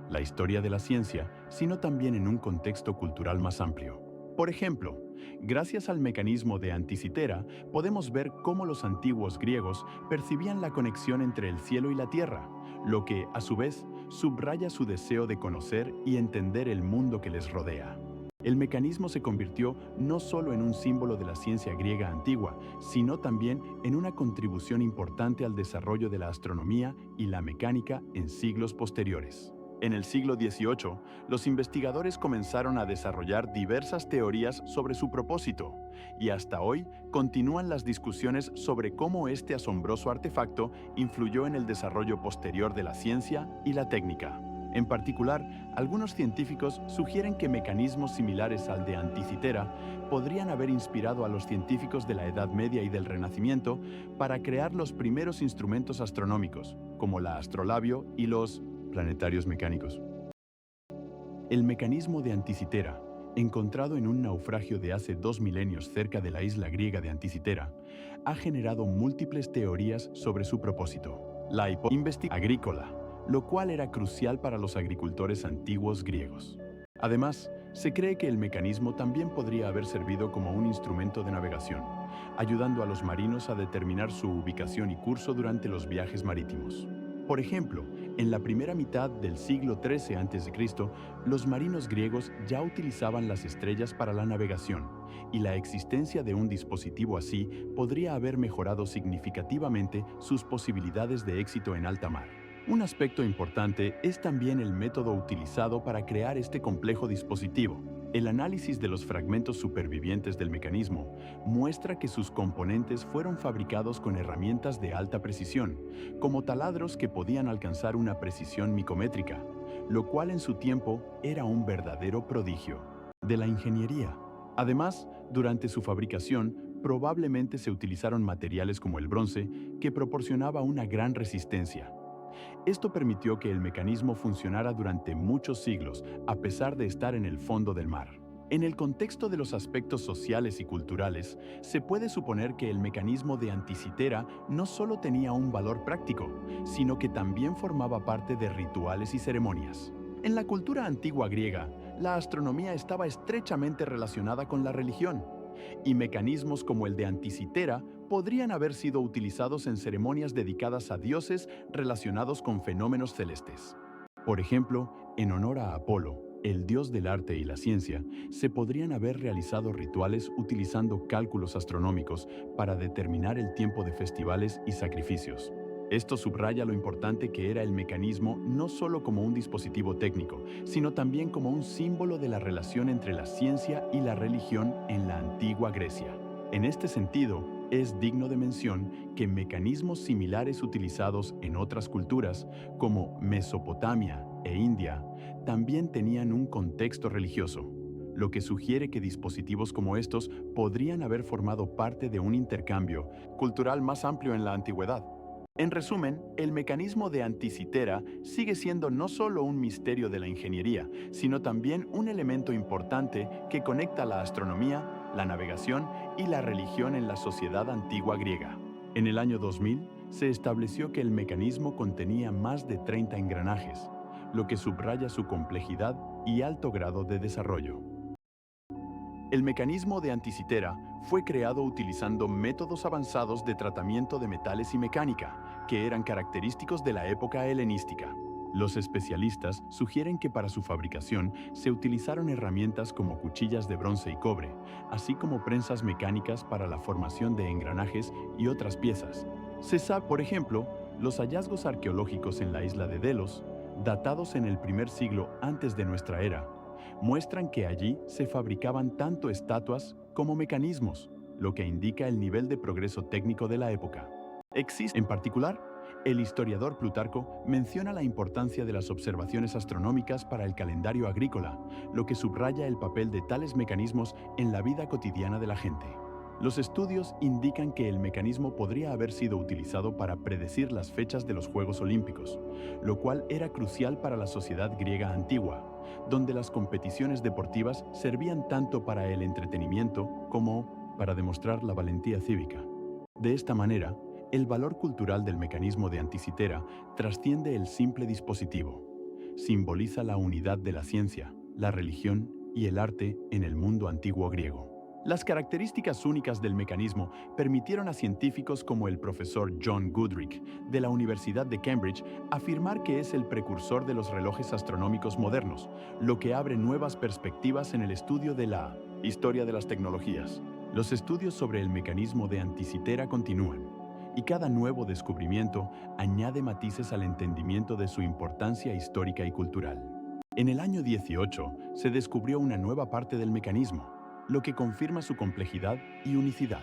la historia de la ciencia, sino también en un contexto cultural más amplio. Por ejemplo, gracias al mecanismo de Anticitera, podemos ver cómo los antiguos griegos percibían la conexión entre el cielo y la tierra, lo que, a su vez, subraya su deseo de conocer y entender el mundo que les rodea. El mecanismo se convirtió no solo en un símbolo de la ciencia griega antigua, sino también en una contribución importante al desarrollo de la astronomía y la mecánica en siglos posteriores. En el siglo XVIII, los investigadores comenzaron a desarrollar diversas teorías sobre su propósito, y hasta hoy continúan las discusiones sobre cómo este asombroso artefacto influyó en el desarrollo posterior de la ciencia y la técnica. En particular, algunos científicos sugieren que mecanismos similares al de Anticitera podrían haber inspirado a los científicos de la Edad Media y del Renacimiento para crear los primeros instrumentos astronómicos, como la astrolabio y los planetarios mecánicos. El mecanismo de Anticitera, encontrado en un naufragio de hace 2 milenios cerca de la isla griega de Anticitera, ha generado múltiples teorías sobre su propósito. La hipótesis agrícola, lo cual era crucial para los agricultores antiguos griegos. Además, se cree que el mecanismo también podría haber servido como un instrumento de navegación, ayudando a los marinos a determinar su ubicación y curso durante los viajes marítimos. Por ejemplo, en la primera mitad del siglo XIII a.C., los marinos griegos ya utilizaban las estrellas para la navegación, y la existencia de un dispositivo así podría haber mejorado significativamente sus posibilidades de éxito en alta mar. Un aspecto importante es también el método utilizado para crear este complejo dispositivo. El análisis de los fragmentos supervivientes del mecanismo muestra que sus componentes fueron fabricados con herramientas de alta precisión, como taladros que podían alcanzar una precisión micrométrica, lo cual en su tiempo era un verdadero prodigio de la ingeniería. Además, durante su fabricación, probablemente se utilizaron materiales como el bronce, que proporcionaba una gran resistencia. Esto permitió que el mecanismo funcionara durante muchos siglos, a pesar de estar en el fondo del mar. En el contexto de los aspectos sociales y culturales, se puede suponer que el mecanismo de Anticitera no solo tenía un valor práctico, sino que también formaba parte de rituales y ceremonias. En la cultura antigua griega, la astronomía estaba estrechamente relacionada con la religión, y mecanismos como el de Anticitera podrían haber sido utilizados en ceremonias dedicadas a dioses relacionados con fenómenos celestes. Por ejemplo, en honor a Apolo, el dios del arte y la ciencia, se podrían haber realizado rituales utilizando cálculos astronómicos para determinar el tiempo de festivales y sacrificios. Esto subraya lo importante que era el mecanismo no solo como un dispositivo técnico, sino también como un símbolo de la relación entre la ciencia y la religión en la antigua Grecia. En este sentido, es digno de mención que mecanismos similares utilizados en otras culturas, como Mesopotamia e India, también tenían un contexto religioso, lo que sugiere que dispositivos como estos podrían haber formado parte de un intercambio cultural más amplio en la antigüedad. En resumen, el mecanismo de Anticitera sigue siendo no solo un misterio de la ingeniería, sino también un elemento importante que conecta la astronomía, la navegación y la religión en la sociedad antigua griega. En el año 2000, se estableció que el mecanismo contenía más de 30 engranajes, lo que subraya su complejidad y alto grado de desarrollo. El mecanismo de Anticitera fue creado utilizando métodos avanzados de tratamiento de metales y mecánica, que eran característicos de la época helenística. Los especialistas sugieren que para su fabricación se utilizaron herramientas como cuchillas de bronce y cobre, así como prensas mecánicas para la formación de engranajes y otras piezas. Se sabe, por ejemplo, los hallazgos arqueológicos en la isla de Delos, datados en el primer siglo antes de nuestra era, muestran que allí se fabricaban tanto estatuas como mecanismos, lo que indica el nivel de progreso técnico de la época. Existe, en particular, el historiador Plutarco menciona la importancia de las observaciones astronómicas para el calendario agrícola, lo que subraya el papel de tales mecanismos en la vida cotidiana de la gente. Los estudios indican que el mecanismo podría haber sido utilizado para predecir las fechas de los Juegos Olímpicos, lo cual era crucial para la sociedad griega antigua, donde las competiciones deportivas servían tanto para el entretenimiento como para demostrar la valentía cívica. De esta manera, el valor cultural del mecanismo de Anticitera trasciende el simple dispositivo. Simboliza la unidad de la ciencia, la religión y el arte en el mundo antiguo griego. Las características únicas del mecanismo permitieron a científicos como el profesor John Goodricke de la Universidad de Cambridge afirmar que es el precursor de los relojes astronómicos modernos, lo que abre nuevas perspectivas en el estudio de la historia de las tecnologías. Los estudios sobre el mecanismo de Anticitera continúan, y cada nuevo descubrimiento añade matices al entendimiento de su importancia histórica y cultural. En el año 18 se descubrió una nueva parte del mecanismo, lo que confirma su complejidad y unicidad.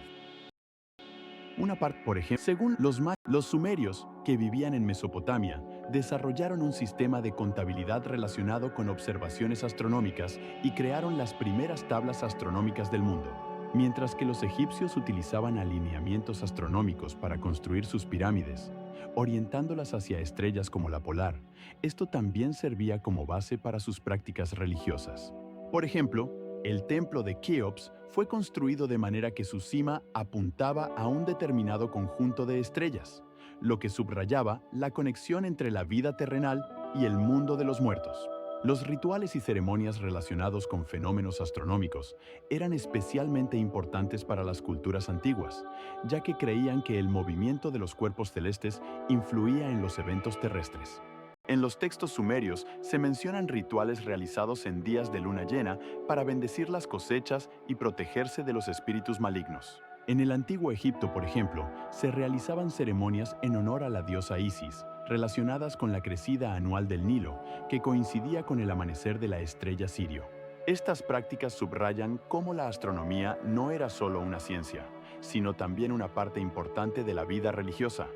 Una parte, por ejemplo, según los sumerios, que vivían en Mesopotamia, desarrollaron un sistema de contabilidad relacionado con observaciones astronómicas y crearon las primeras tablas astronómicas del mundo. Mientras que los egipcios utilizaban alineamientos astronómicos para construir sus pirámides, orientándolas hacia estrellas como la polar, esto también servía como base para sus prácticas religiosas. Por ejemplo, el templo de Keops fue construido de manera que su cima apuntaba a un determinado conjunto de estrellas, lo que subrayaba la conexión entre la vida terrenal y el mundo de los muertos. Los rituales y ceremonias relacionados con fenómenos astronómicos eran especialmente importantes para las culturas antiguas, ya que creían que el movimiento de los cuerpos celestes influía en los eventos terrestres. En los textos sumerios se mencionan rituales realizados en días de luna llena para bendecir las cosechas y protegerse de los espíritus malignos. En el antiguo Egipto, por ejemplo, se realizaban ceremonias en honor a la diosa Isis, relacionadas con la crecida anual del Nilo, que coincidía con el amanecer de la estrella Sirio. Estas prácticas subrayan cómo la astronomía no era solo una ciencia, sino también una parte importante de la vida religiosa,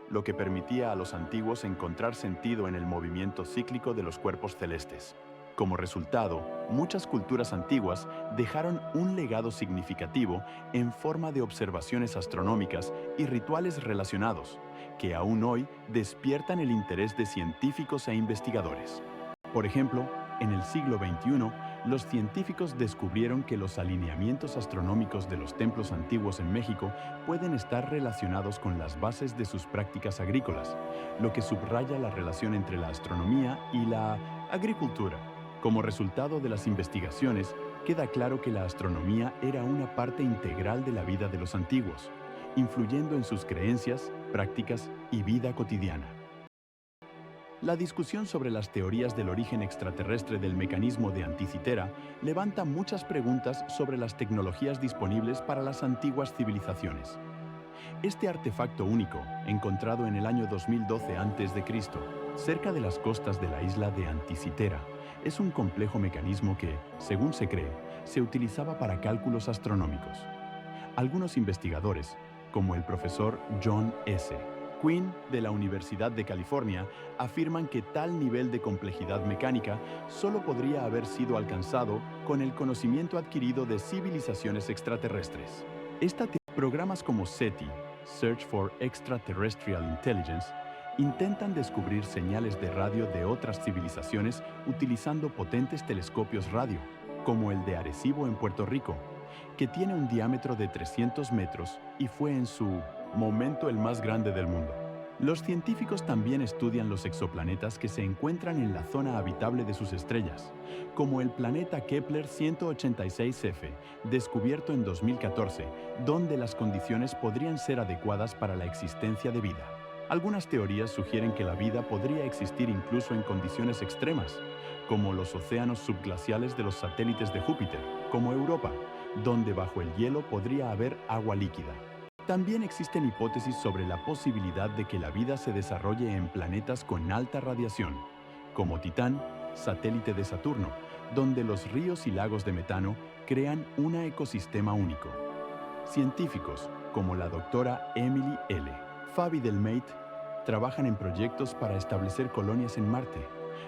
lo que permitía a los antiguos encontrar sentido en el movimiento cíclico de los cuerpos celestes. Como resultado, muchas culturas antiguas dejaron un legado significativo en forma de observaciones astronómicas y rituales relacionados, que aún hoy despiertan el interés de científicos e investigadores. Por ejemplo, en el siglo XXI, los científicos descubrieron que los alineamientos astronómicos de los templos antiguos en México pueden estar relacionados con las bases de sus prácticas agrícolas, lo que subraya la relación entre la astronomía y la agricultura. Como resultado de las investigaciones, queda claro que la astronomía era una parte integral de la vida de los antiguos, influyendo en sus creencias, prácticas y vida cotidiana. La discusión sobre las teorías del origen extraterrestre del mecanismo de Anticitera levanta muchas preguntas sobre las tecnologías disponibles para las antiguas civilizaciones. Este artefacto único, encontrado en el año 2012 a.C., cerca de las costas de la isla de Anticitera, es un complejo mecanismo que, según se cree, se utilizaba para cálculos astronómicos. Algunos investigadores, como el profesor John S. Quinn de la Universidad de California, afirman que tal nivel de complejidad mecánica solo podría haber sido alcanzado con el conocimiento adquirido de civilizaciones extraterrestres. Programas como SETI, Search for Extraterrestrial Intelligence, intentan descubrir señales de radio de otras civilizaciones utilizando potentes telescopios radio, como el de Arecibo en Puerto Rico, que tiene un diámetro de 300 metros y fue en su momento el más grande del mundo. Los científicos también estudian los exoplanetas que se encuentran en la zona habitable de sus estrellas, como el planeta Kepler 186f, descubierto en 2014, donde las condiciones podrían ser adecuadas para la existencia de vida. Algunas teorías sugieren que la vida podría existir incluso en condiciones extremas, como los océanos subglaciales de los satélites de Júpiter, como Europa, donde bajo el hielo podría haber agua líquida. También existen hipótesis sobre la posibilidad de que la vida se desarrolle en planetas con alta radiación, como Titán, satélite de Saturno, donde los ríos y lagos de metano crean un ecosistema único. Científicos, como la doctora Emily L. Fabi Delmate, trabajan en proyectos para establecer colonias en Marte,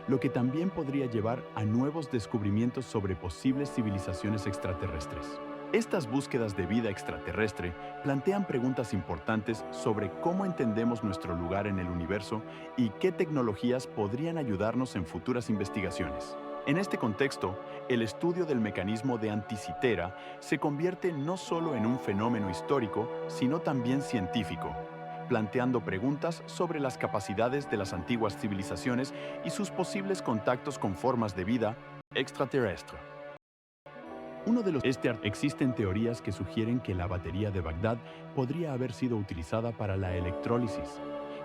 lo que también podría llevar a nuevos descubrimientos sobre posibles civilizaciones extraterrestres. Estas búsquedas de vida extraterrestre plantean preguntas importantes sobre cómo entendemos nuestro lugar en el universo y qué tecnologías podrían ayudarnos en futuras investigaciones. En este contexto, el estudio del mecanismo de Anticitera se convierte no solo en un fenómeno histórico, sino también científico, planteando preguntas sobre las capacidades de las antiguas civilizaciones y sus posibles contactos con formas de vida extraterrestre. Existen teorías que sugieren que la batería de Bagdad podría haber sido utilizada para la electrólisis,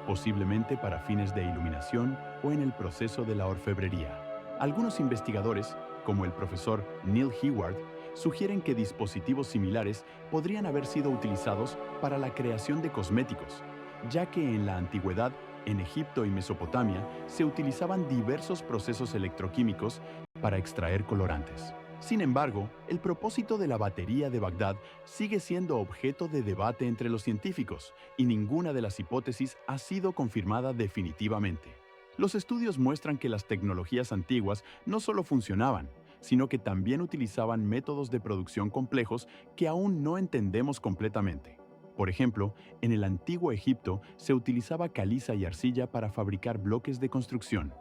posiblemente para fines de iluminación o en el proceso de la orfebrería. Algunos investigadores, como el profesor Neil Heward, sugieren que dispositivos similares podrían haber sido utilizados para la creación de cosméticos, ya que en la antigüedad, en Egipto y Mesopotamia, se utilizaban diversos procesos electroquímicos para extraer colorantes. Sin embargo, el propósito de la batería de Bagdad sigue siendo objeto de debate entre los científicos y ninguna de las hipótesis ha sido confirmada definitivamente. Los estudios muestran que las tecnologías antiguas no solo funcionaban, sino que también utilizaban métodos de producción complejos que aún no entendemos completamente. Por ejemplo, en el antiguo Egipto se utilizaba caliza y arcilla para fabricar bloques de construcción,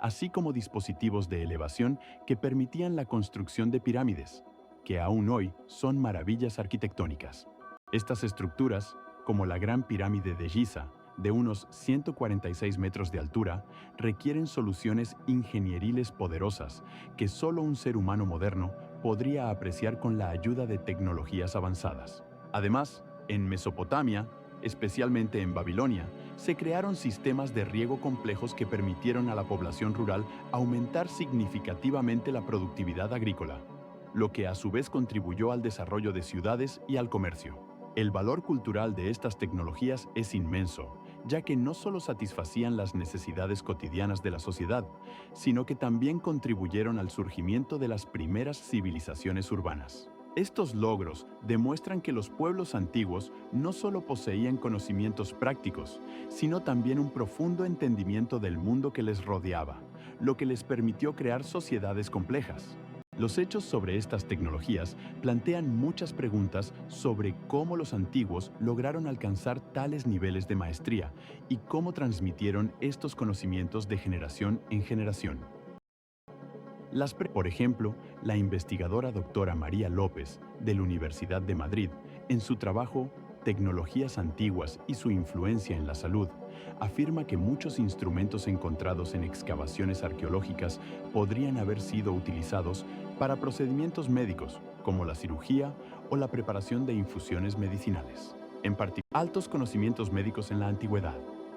así como dispositivos de elevación que permitían la construcción de pirámides, que aún hoy son maravillas arquitectónicas. Estas estructuras, como la Gran Pirámide de Giza, de unos 146 metros de altura, requieren soluciones ingenieriles poderosas que solo un ser humano moderno podría apreciar con la ayuda de tecnologías avanzadas. Además, en Mesopotamia, especialmente en Babilonia, se crearon sistemas de riego complejos que permitieron a la población rural aumentar significativamente la productividad agrícola, lo que a su vez contribuyó al desarrollo de ciudades y al comercio. El valor cultural de estas tecnologías es inmenso, ya que no solo satisfacían las necesidades cotidianas de la sociedad, sino que también contribuyeron al surgimiento de las primeras civilizaciones urbanas. Estos logros demuestran que los pueblos antiguos no solo poseían conocimientos prácticos, sino también un profundo entendimiento del mundo que les rodeaba, lo que les permitió crear sociedades complejas. Los hechos sobre estas tecnologías plantean muchas preguntas sobre cómo los antiguos lograron alcanzar tales niveles de maestría y cómo transmitieron estos conocimientos de generación en generación. Por ejemplo, la investigadora doctora María López, de la Universidad de Madrid, en su trabajo Tecnologías antiguas y su influencia en la salud, afirma que muchos instrumentos encontrados en excavaciones arqueológicas podrían haber sido utilizados para procedimientos médicos, como la cirugía o la preparación de infusiones medicinales. en particular altos conocimientos médicos en la antigüedad.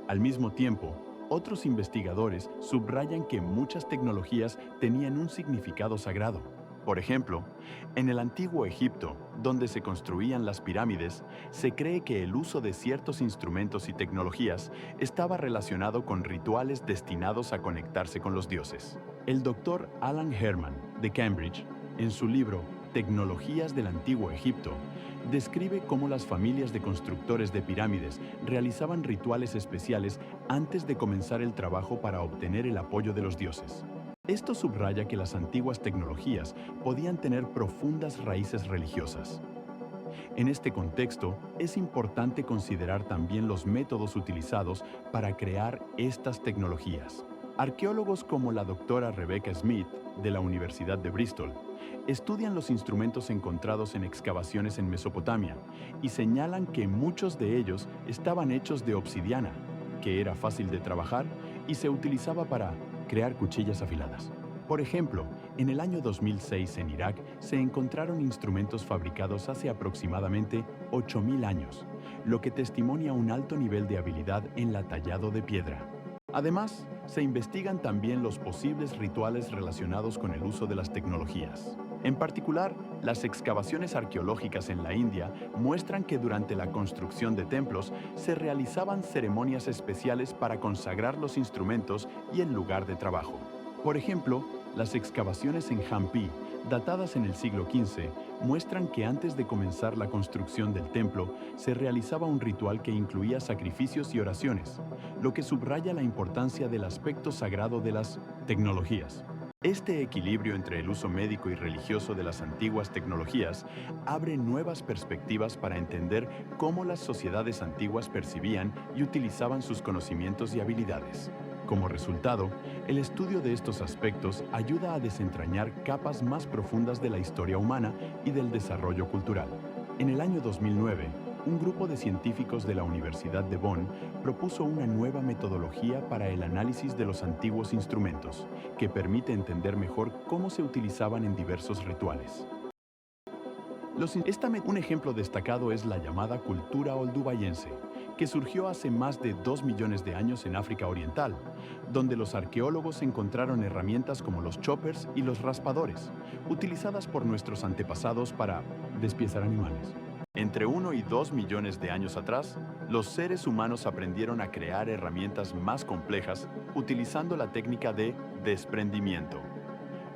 Al mismo tiempo, otros investigadores subrayan que muchas tecnologías tenían un significado sagrado. Por ejemplo, en el antiguo Egipto, donde se construían las pirámides, se cree que el uso de ciertos instrumentos y tecnologías estaba relacionado con rituales destinados a conectarse con los dioses. El doctor Alan Herman, de Cambridge, en su libro Tecnologías del Antiguo Egipto, describe cómo las familias de constructores de pirámides realizaban rituales especiales antes de comenzar el trabajo para obtener el apoyo de los dioses. Esto subraya que las antiguas tecnologías podían tener profundas raíces religiosas. En este contexto, es importante considerar también los métodos utilizados para crear estas tecnologías. Arqueólogos como la doctora Rebecca Smith, de la Universidad de Bristol, estudian los instrumentos encontrados en excavaciones en Mesopotamia y señalan que muchos de ellos estaban hechos de obsidiana, que era fácil de trabajar y se utilizaba para crear cuchillas afiladas. Por ejemplo, en el año 2006 en Irak se encontraron instrumentos fabricados hace aproximadamente 8.000 años, lo que testimonia un alto nivel de habilidad en la tallado de piedra. Además, se investigan también los posibles rituales relacionados con el uso de las tecnologías. En particular, las excavaciones arqueológicas en la India muestran que durante la construcción de templos se realizaban ceremonias especiales para consagrar los instrumentos y el lugar de trabajo. Por ejemplo, las excavaciones en Hampi, datadas en el siglo XV, muestran que antes de comenzar la construcción del templo se realizaba un ritual que incluía sacrificios y oraciones, lo que subraya la importancia del aspecto sagrado de las tecnologías. Este equilibrio entre el uso médico y religioso de las antiguas tecnologías abre nuevas perspectivas para entender cómo las sociedades antiguas percibían y utilizaban sus conocimientos y habilidades. Como resultado, el estudio de estos aspectos ayuda a desentrañar capas más profundas de la historia humana y del desarrollo cultural. En el año 2009, un grupo de científicos de la Universidad de Bonn propuso una nueva metodología para el análisis de los antiguos instrumentos, que permite entender mejor cómo se utilizaban en diversos rituales. Un ejemplo destacado es la llamada cultura oldubayense, que surgió hace más de 2 millones de años en África Oriental, donde los arqueólogos encontraron herramientas como los choppers y los raspadores, utilizadas por nuestros antepasados para despiezar animales. Entre 1 y 2 millones de años atrás, los seres humanos aprendieron a crear herramientas más complejas utilizando la técnica de desprendimiento,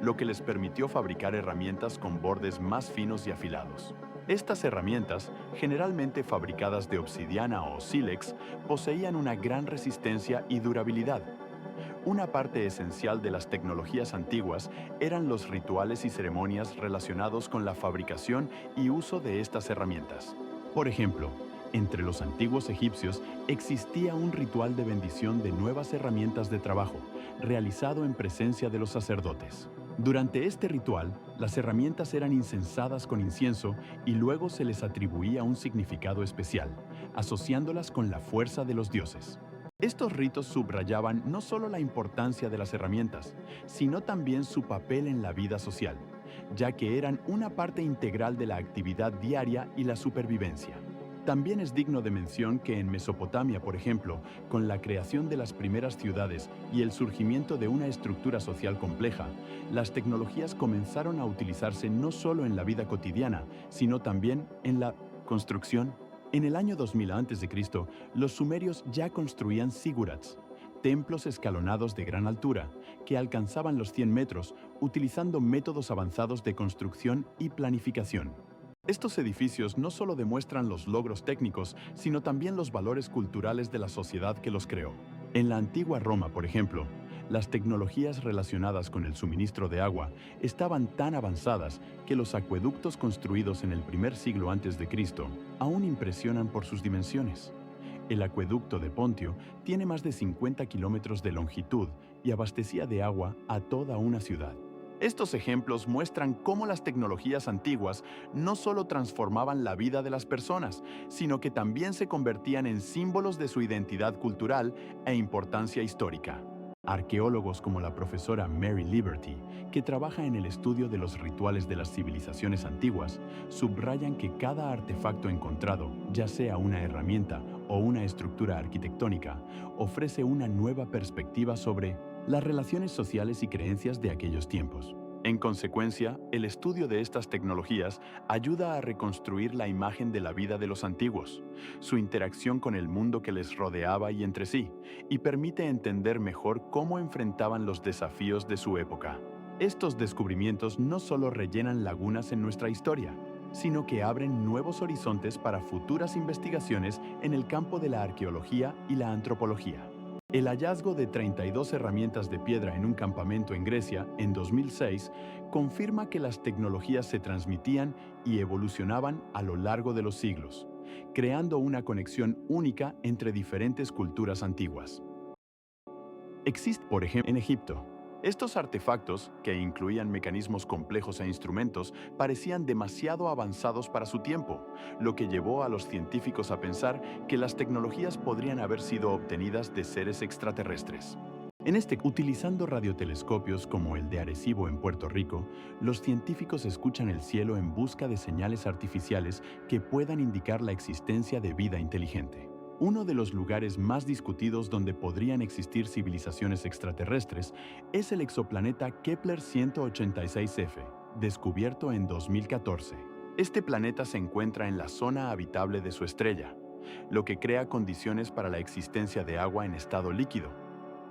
lo que les permitió fabricar herramientas con bordes más finos y afilados. Estas herramientas, generalmente fabricadas de obsidiana o sílex, poseían una gran resistencia y durabilidad. Una parte esencial de las tecnologías antiguas eran los rituales y ceremonias relacionados con la fabricación y uso de estas herramientas. Por ejemplo, entre los antiguos egipcios existía un ritual de bendición de nuevas herramientas de trabajo, realizado en presencia de los sacerdotes. Durante este ritual, las herramientas eran incensadas con incienso y luego se les atribuía un significado especial, asociándolas con la fuerza de los dioses. Estos ritos subrayaban no solo la importancia de las herramientas, sino también su papel en la vida social, ya que eran una parte integral de la actividad diaria y la supervivencia. También es digno de mención que en Mesopotamia, por ejemplo, con la creación de las primeras ciudades y el surgimiento de una estructura social compleja, las tecnologías comenzaron a utilizarse no solo en la vida cotidiana, sino también en la construcción. En el año 2000 a.C., los sumerios ya construían zigurats, templos escalonados de gran altura, que alcanzaban los 100 metros, utilizando métodos avanzados de construcción y planificación. Estos edificios no solo demuestran los logros técnicos, sino también los valores culturales de la sociedad que los creó. En la antigua Roma, por ejemplo, las tecnologías relacionadas con el suministro de agua estaban tan avanzadas que los acueductos construidos en el primer siglo antes de Cristo aún impresionan por sus dimensiones. El acueducto de Pontio tiene más de 50 kilómetros de longitud y abastecía de agua a toda una ciudad. Estos ejemplos muestran cómo las tecnologías antiguas no solo transformaban la vida de las personas, sino que también se convertían en símbolos de su identidad cultural e importancia histórica. Arqueólogos como la profesora Mary Liberty, que trabaja en el estudio de los rituales de las civilizaciones antiguas, subrayan que cada artefacto encontrado, ya sea una herramienta o una estructura arquitectónica, ofrece una nueva perspectiva sobre las relaciones sociales y creencias de aquellos tiempos. En consecuencia, el estudio de estas tecnologías ayuda a reconstruir la imagen de la vida de los antiguos, su interacción con el mundo que les rodeaba y entre sí, y permite entender mejor cómo enfrentaban los desafíos de su época. Estos descubrimientos no solo rellenan lagunas en nuestra historia, sino que abren nuevos horizontes para futuras investigaciones en el campo de la arqueología y la antropología. El hallazgo de 32 herramientas de piedra en un campamento en Grecia en 2006 confirma que las tecnologías se transmitían y evolucionaban a lo largo de los siglos, creando una conexión única entre diferentes culturas antiguas. Existe, por ejemplo, en Egipto. Estos artefactos, que incluían mecanismos complejos e instrumentos, parecían demasiado avanzados para su tiempo, lo que llevó a los científicos a pensar que las tecnologías podrían haber sido obtenidas de seres extraterrestres. Utilizando radiotelescopios como el de Arecibo en Puerto Rico, los científicos escuchan el cielo en busca de señales artificiales que puedan indicar la existencia de vida inteligente. Uno de los lugares más discutidos donde podrían existir civilizaciones extraterrestres es el exoplaneta Kepler 186f, descubierto en 2014. Este planeta se encuentra en la zona habitable de su estrella, lo que crea condiciones para la existencia de agua en estado líquido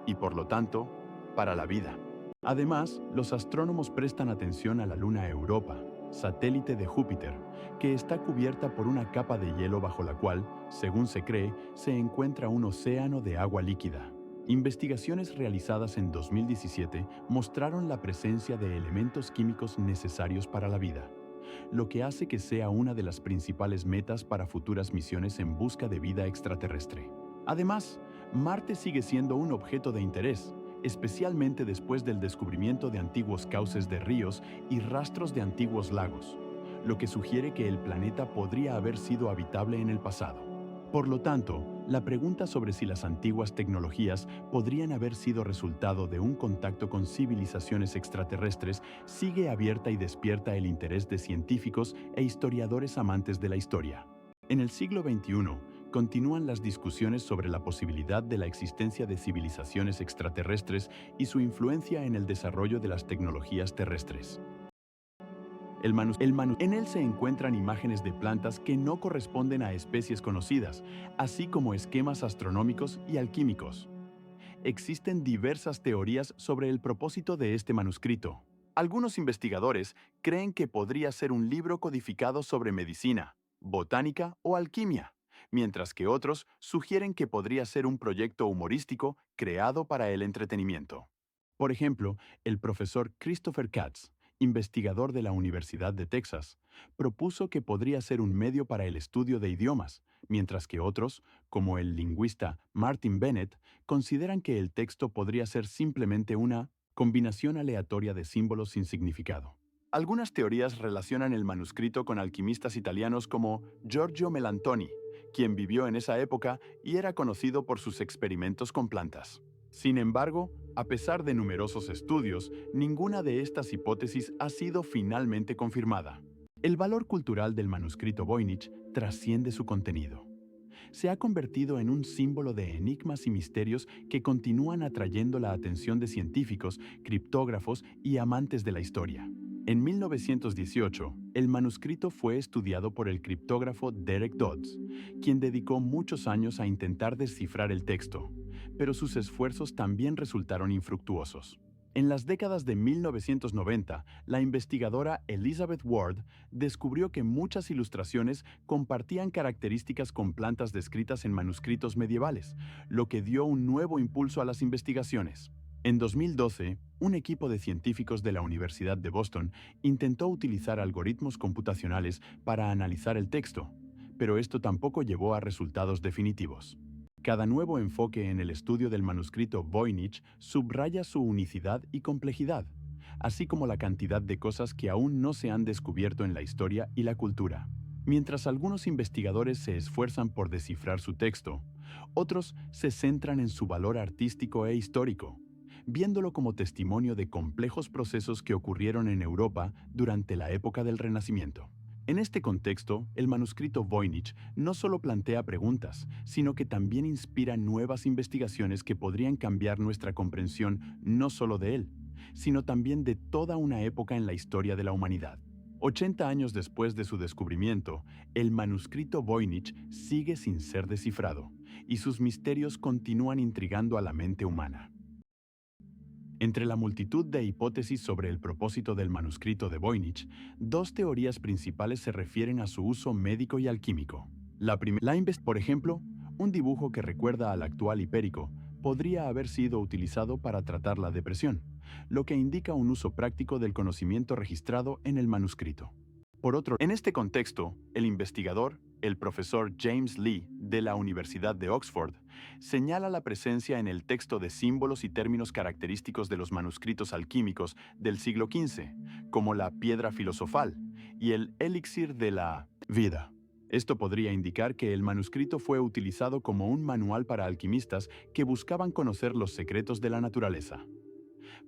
y, por lo tanto, para la vida. Además, los astrónomos prestan atención a la luna Europa, satélite de Júpiter, que está cubierta por una capa de hielo bajo la cual, según se cree, se encuentra un océano de agua líquida. Investigaciones realizadas en 2017 mostraron la presencia de elementos químicos necesarios para la vida, lo que hace que sea una de las principales metas para futuras misiones en busca de vida extraterrestre. Además, Marte sigue siendo un objeto de interés, especialmente después del descubrimiento de antiguos cauces de ríos y rastros de antiguos lagos, lo que sugiere que el planeta podría haber sido habitable en el pasado. Por lo tanto, la pregunta sobre si las antiguas tecnologías podrían haber sido resultado de un contacto con civilizaciones extraterrestres sigue abierta y despierta el interés de científicos e historiadores amantes de la historia. En el siglo XXI, continúan las discusiones sobre la posibilidad de la existencia de civilizaciones extraterrestres y su influencia en el desarrollo de las tecnologías terrestres. En él se encuentran imágenes de plantas que no corresponden a especies conocidas, así como esquemas astronómicos y alquímicos. Existen diversas teorías sobre el propósito de este manuscrito. Algunos investigadores creen que podría ser un libro codificado sobre medicina, botánica o alquimia, mientras que otros sugieren que podría ser un proyecto humorístico creado para el entretenimiento. Por ejemplo, el profesor Christopher Katz, investigador de la Universidad de Texas, propuso que podría ser un medio para el estudio de idiomas, mientras que otros, como el lingüista Martin Bennett, consideran que el texto podría ser simplemente una combinación aleatoria de símbolos sin significado. Algunas teorías relacionan el manuscrito con alquimistas italianos como Giorgio Melantoni, quien vivió en esa época y era conocido por sus experimentos con plantas. Sin embargo, a pesar de numerosos estudios, ninguna de estas hipótesis ha sido finalmente confirmada. El valor cultural del manuscrito Voynich trasciende su contenido. Se ha convertido en un símbolo de enigmas y misterios que continúan atrayendo la atención de científicos, criptógrafos y amantes de la historia. En 1918, el manuscrito fue estudiado por el criptógrafo Derek Dodds, quien dedicó muchos años a intentar descifrar el texto, pero sus esfuerzos también resultaron infructuosos. En las décadas de 1990, la investigadora Elizabeth Ward descubrió que muchas ilustraciones compartían características con plantas descritas en manuscritos medievales, lo que dio un nuevo impulso a las investigaciones. En 2012, un equipo de científicos de la Universidad de Boston intentó utilizar algoritmos computacionales para analizar el texto, pero esto tampoco llevó a resultados definitivos. Cada nuevo enfoque en el estudio del manuscrito Voynich subraya su unicidad y complejidad, así como la cantidad de cosas que aún no se han descubierto en la historia y la cultura. Mientras algunos investigadores se esfuerzan por descifrar su texto, otros se centran en su valor artístico e histórico. viéndolo como testimonio de complejos procesos que ocurrieron en Europa durante la época del Renacimiento. En este contexto, el manuscrito Voynich no solo plantea preguntas, sino que también inspira nuevas investigaciones que podrían cambiar nuestra comprensión no solo de él, sino también de toda una época en la historia de la humanidad. 80 años después de su descubrimiento, el manuscrito Voynich sigue sin ser descifrado, y sus misterios continúan intrigando a la mente humana. Entre la multitud de hipótesis sobre el propósito del manuscrito de Voynich, dos teorías principales se refieren a su uso médico y alquímico. Por ejemplo, un dibujo que recuerda al actual hipérico podría haber sido utilizado para tratar la depresión, lo que indica un uso práctico del conocimiento registrado en el manuscrito. En este contexto, el investigador, el profesor James Lee, de la Universidad de Oxford, señala la presencia en el texto de símbolos y términos característicos de los manuscritos alquímicos del siglo XV, como la piedra filosofal y el elixir de la vida. Esto podría indicar que el manuscrito fue utilizado como un manual para alquimistas que buscaban conocer los secretos de la naturaleza.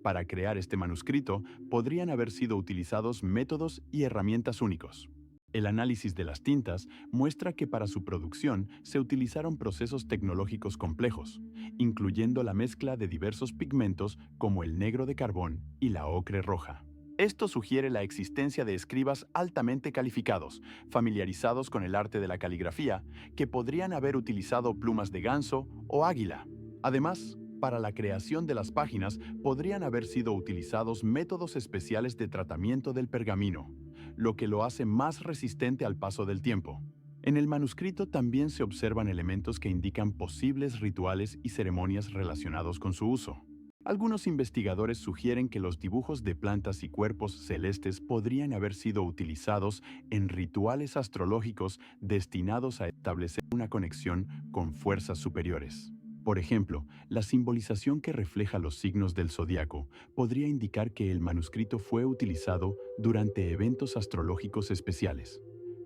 Para crear este manuscrito, podrían haber sido utilizados métodos y herramientas únicos. El análisis de las tintas muestra que para su producción se utilizaron procesos tecnológicos complejos, incluyendo la mezcla de diversos pigmentos como el negro de carbón y la ocre roja. Esto sugiere la existencia de escribas altamente calificados, familiarizados con el arte de la caligrafía, que podrían haber utilizado plumas de ganso o águila. Además, para la creación de las páginas podrían haber sido utilizados métodos especiales de tratamiento del pergamino, lo que lo hace más resistente al paso del tiempo. En el manuscrito también se observan elementos que indican posibles rituales y ceremonias relacionados con su uso. Algunos investigadores sugieren que los dibujos de plantas y cuerpos celestes podrían haber sido utilizados en rituales astrológicos destinados a establecer una conexión con fuerzas superiores. Por ejemplo, la simbolización que refleja los signos del zodiaco podría indicar que el manuscrito fue utilizado durante eventos astrológicos especiales,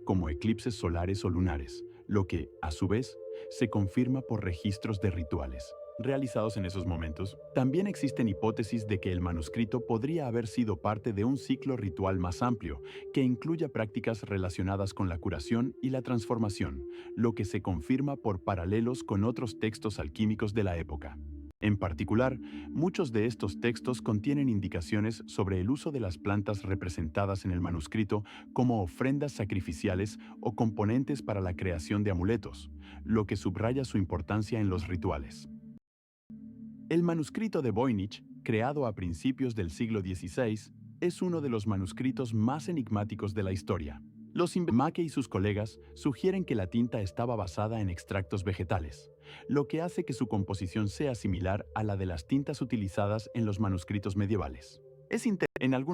como eclipses solares o lunares, lo que, a su vez, se confirma por registros de rituales realizados en esos momentos. También existen hipótesis de que el manuscrito podría haber sido parte de un ciclo ritual más amplio, que incluya prácticas relacionadas con la curación y la transformación, lo que se confirma por paralelos con otros textos alquímicos de la época. En particular, muchos de estos textos contienen indicaciones sobre el uso de las plantas representadas en el manuscrito como ofrendas sacrificiales o componentes para la creación de amuletos, lo que subraya su importancia en los rituales. El manuscrito de Voynich, creado a principios del siglo XVI, es uno de los manuscritos más enigmáticos de la historia. Mackey y sus colegas sugieren que la tinta estaba basada en extractos vegetales, lo que hace que su composición sea similar a la de las tintas utilizadas en los manuscritos medievales.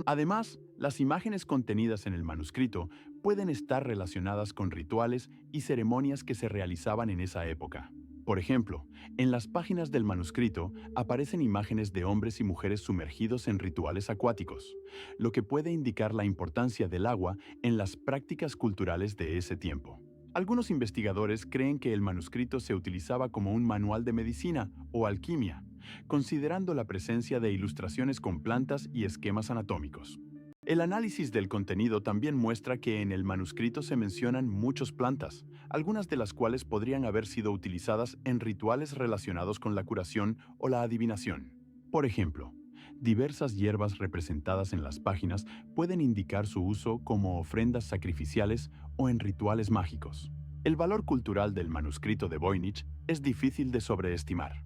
Además, las imágenes contenidas en el manuscrito pueden estar relacionadas con rituales y ceremonias que se realizaban en esa época. Por ejemplo, en las páginas del manuscrito aparecen imágenes de hombres y mujeres sumergidos en rituales acuáticos, lo que puede indicar la importancia del agua en las prácticas culturales de ese tiempo. Algunos investigadores creen que el manuscrito se utilizaba como un manual de medicina o alquimia, considerando la presencia de ilustraciones con plantas y esquemas anatómicos. El análisis del contenido también muestra que en el manuscrito se mencionan muchas plantas, algunas de las cuales podrían haber sido utilizadas en rituales relacionados con la curación o la adivinación. Por ejemplo, diversas hierbas representadas en las páginas pueden indicar su uso como ofrendas sacrificiales o en rituales mágicos. El valor cultural del manuscrito de Voynich es difícil de sobreestimar.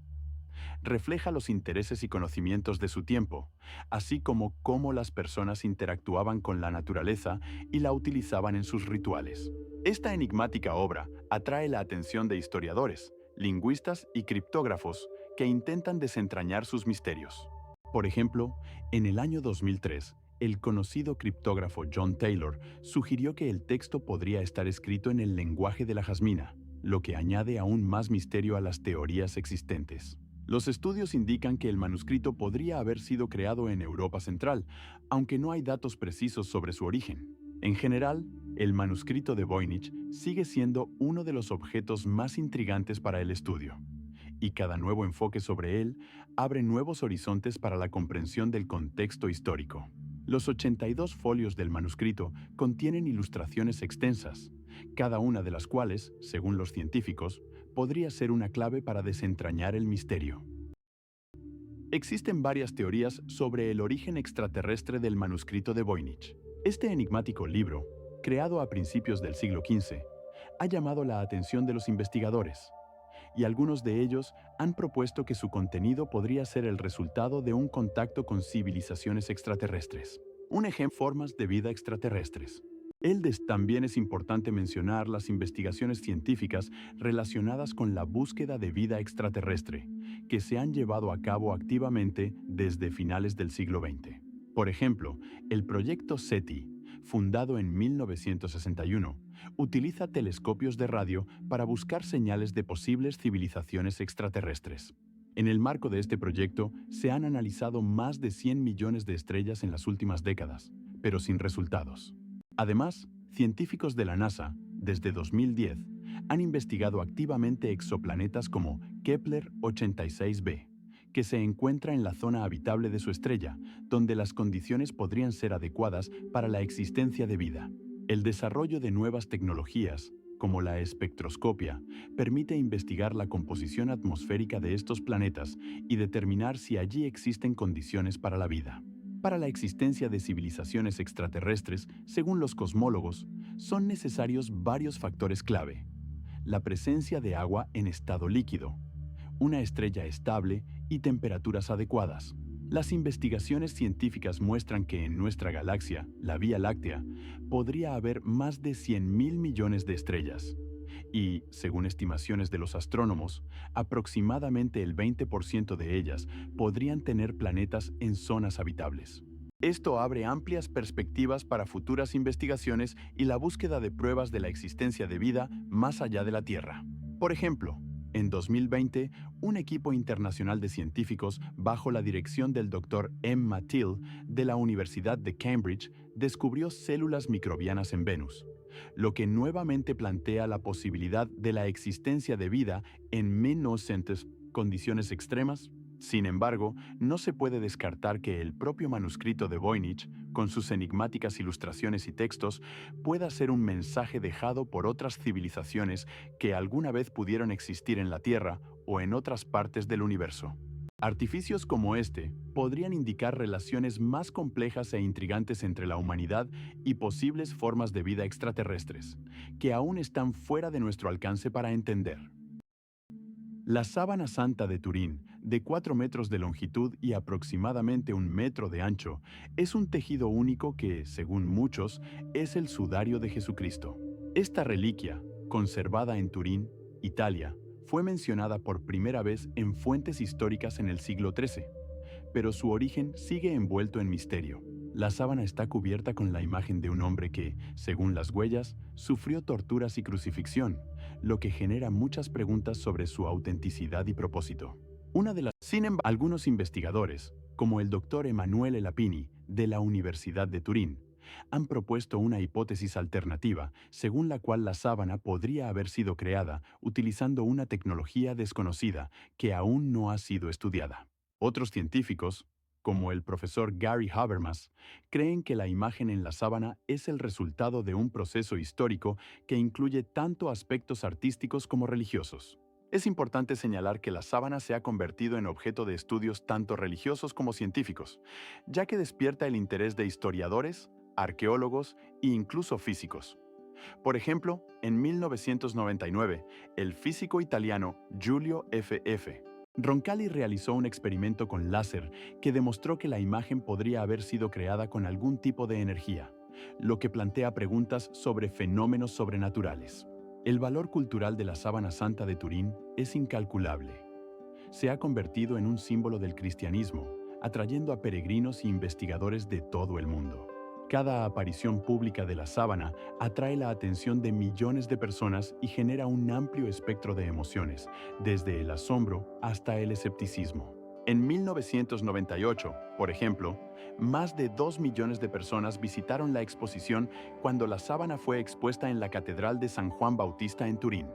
Refleja los intereses y conocimientos de su tiempo, así como cómo las personas interactuaban con la naturaleza y la utilizaban en sus rituales. Esta enigmática obra atrae la atención de historiadores, lingüistas y criptógrafos que intentan desentrañar sus misterios. Por ejemplo, en el año 2003, el conocido criptógrafo John Taylor sugirió que el texto podría estar escrito en el lenguaje de la jazmina, lo que añade aún más misterio a las teorías existentes. Los estudios indican que el manuscrito podría haber sido creado en Europa Central, aunque no hay datos precisos sobre su origen. En general, el manuscrito de Voynich sigue siendo uno de los objetos más intrigantes para el estudio, y cada nuevo enfoque sobre él abre nuevos horizontes para la comprensión del contexto histórico. Los 82 folios del manuscrito contienen ilustraciones extensas, cada una de las cuales, según los científicos, podría ser una clave para desentrañar el misterio. Existen varias teorías sobre el origen extraterrestre del manuscrito de Voynich. Este enigmático libro, creado a principios del siglo XV, ha llamado la atención de los investigadores, y algunos de ellos han propuesto que su contenido podría ser el resultado de un contacto con civilizaciones extraterrestres. Un ejemplo, formas de vida extraterrestres. También es importante mencionar las investigaciones científicas relacionadas con la búsqueda de vida extraterrestre, que se han llevado a cabo activamente desde finales del siglo XX. Por ejemplo, el proyecto SETI, fundado en 1961, utiliza telescopios de radio para buscar señales de posibles civilizaciones extraterrestres. En el marco de este proyecto, se han analizado más de 100 millones de estrellas en las últimas décadas, pero sin resultados. Además, científicos de la NASA, desde 2010, han investigado activamente exoplanetas como Kepler 86b, que se encuentra en la zona habitable de su estrella, donde las condiciones podrían ser adecuadas para la existencia de vida. El desarrollo de nuevas tecnologías, como la espectroscopia, permite investigar la composición atmosférica de estos planetas y determinar si allí existen condiciones para la vida. Para la existencia de civilizaciones extraterrestres, según los cosmólogos, son necesarios varios factores clave. La presencia de agua en estado líquido, una estrella estable y temperaturas adecuadas. Las investigaciones científicas muestran que en nuestra galaxia, la Vía Láctea, podría haber más de 100.000 millones de estrellas. Y, según estimaciones de los astrónomos, aproximadamente el 20% de ellas podrían tener planetas en zonas habitables. Esto abre amplias perspectivas para futuras investigaciones y la búsqueda de pruebas de la existencia de vida más allá de la Tierra. Por ejemplo, en 2020, un equipo internacional de científicos bajo la dirección del Dr. M. Till de la Universidad de Cambridge descubrió células microbianas en Venus, lo que nuevamente plantea la posibilidad de la existencia de vida en menos condiciones extremas. Sin embargo, no se puede descartar que el propio manuscrito de Voynich, con sus enigmáticas ilustraciones y textos, pueda ser un mensaje dejado por otras civilizaciones que alguna vez pudieron existir en la Tierra o en otras partes del universo. Artificios como este podrían indicar relaciones más complejas e intrigantes entre la humanidad y posibles formas de vida extraterrestres, que aún están fuera de nuestro alcance para entender. La sábana santa de Turín, de 4 metros de longitud y aproximadamente 1 metro de ancho, es un tejido único que, según muchos, es el sudario de Jesucristo. Esta reliquia, conservada en Turín, Italia, fue mencionada por primera vez en fuentes históricas en el siglo XIII, pero su origen sigue envuelto en misterio. La sábana está cubierta con la imagen de un hombre que, según las huellas, sufrió torturas y crucifixión, lo que genera muchas preguntas sobre su autenticidad y propósito. Sin embargo, algunos investigadores, como el Dr. Emanuele Lapini, de la Universidad de Turín, han propuesto una hipótesis alternativa, según la cual la sábana podría haber sido creada utilizando una tecnología desconocida que aún no ha sido estudiada. Otros científicos, como el profesor Gary Habermas, creen que la imagen en la sábana es el resultado de un proceso histórico que incluye tanto aspectos artísticos como religiosos. Es importante señalar que la sábana se ha convertido en objeto de estudios tanto religiosos como científicos, ya que despierta el interés de historiadores, arqueólogos e incluso físicos. Por ejemplo, en 1999, el físico italiano Giulio F.F. Roncalli realizó un experimento con láser que demostró que la imagen podría haber sido creada con algún tipo de energía, lo que plantea preguntas sobre fenómenos sobrenaturales. El valor cultural de la sábana santa de Turín es incalculable. Se ha convertido en un símbolo del cristianismo, atrayendo a peregrinos e investigadores de todo el mundo. Cada aparición pública de la sábana atrae la atención de millones de personas y genera un amplio espectro de emociones, desde el asombro hasta el escepticismo. En 1998, por ejemplo, más de 2 millones de personas visitaron la exposición cuando la sábana fue expuesta en la Catedral de San Juan Bautista en Turín.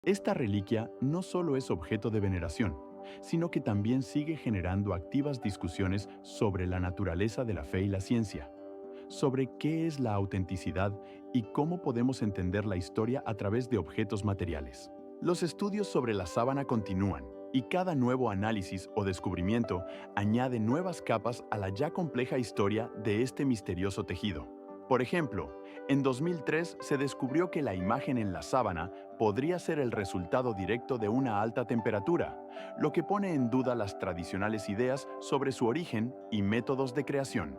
Esta reliquia no solo es objeto de veneración, sino que también sigue generando activas discusiones sobre la naturaleza de la fe y la ciencia, sobre qué es la autenticidad y cómo podemos entender la historia a través de objetos materiales. Los estudios sobre la sábana continúan, y cada nuevo análisis o descubrimiento añade nuevas capas a la ya compleja historia de este misterioso tejido. Por ejemplo, en 2003 se descubrió que la imagen en la sábana podría ser el resultado directo de una alta temperatura, lo que pone en duda las tradicionales ideas sobre su origen y métodos de creación.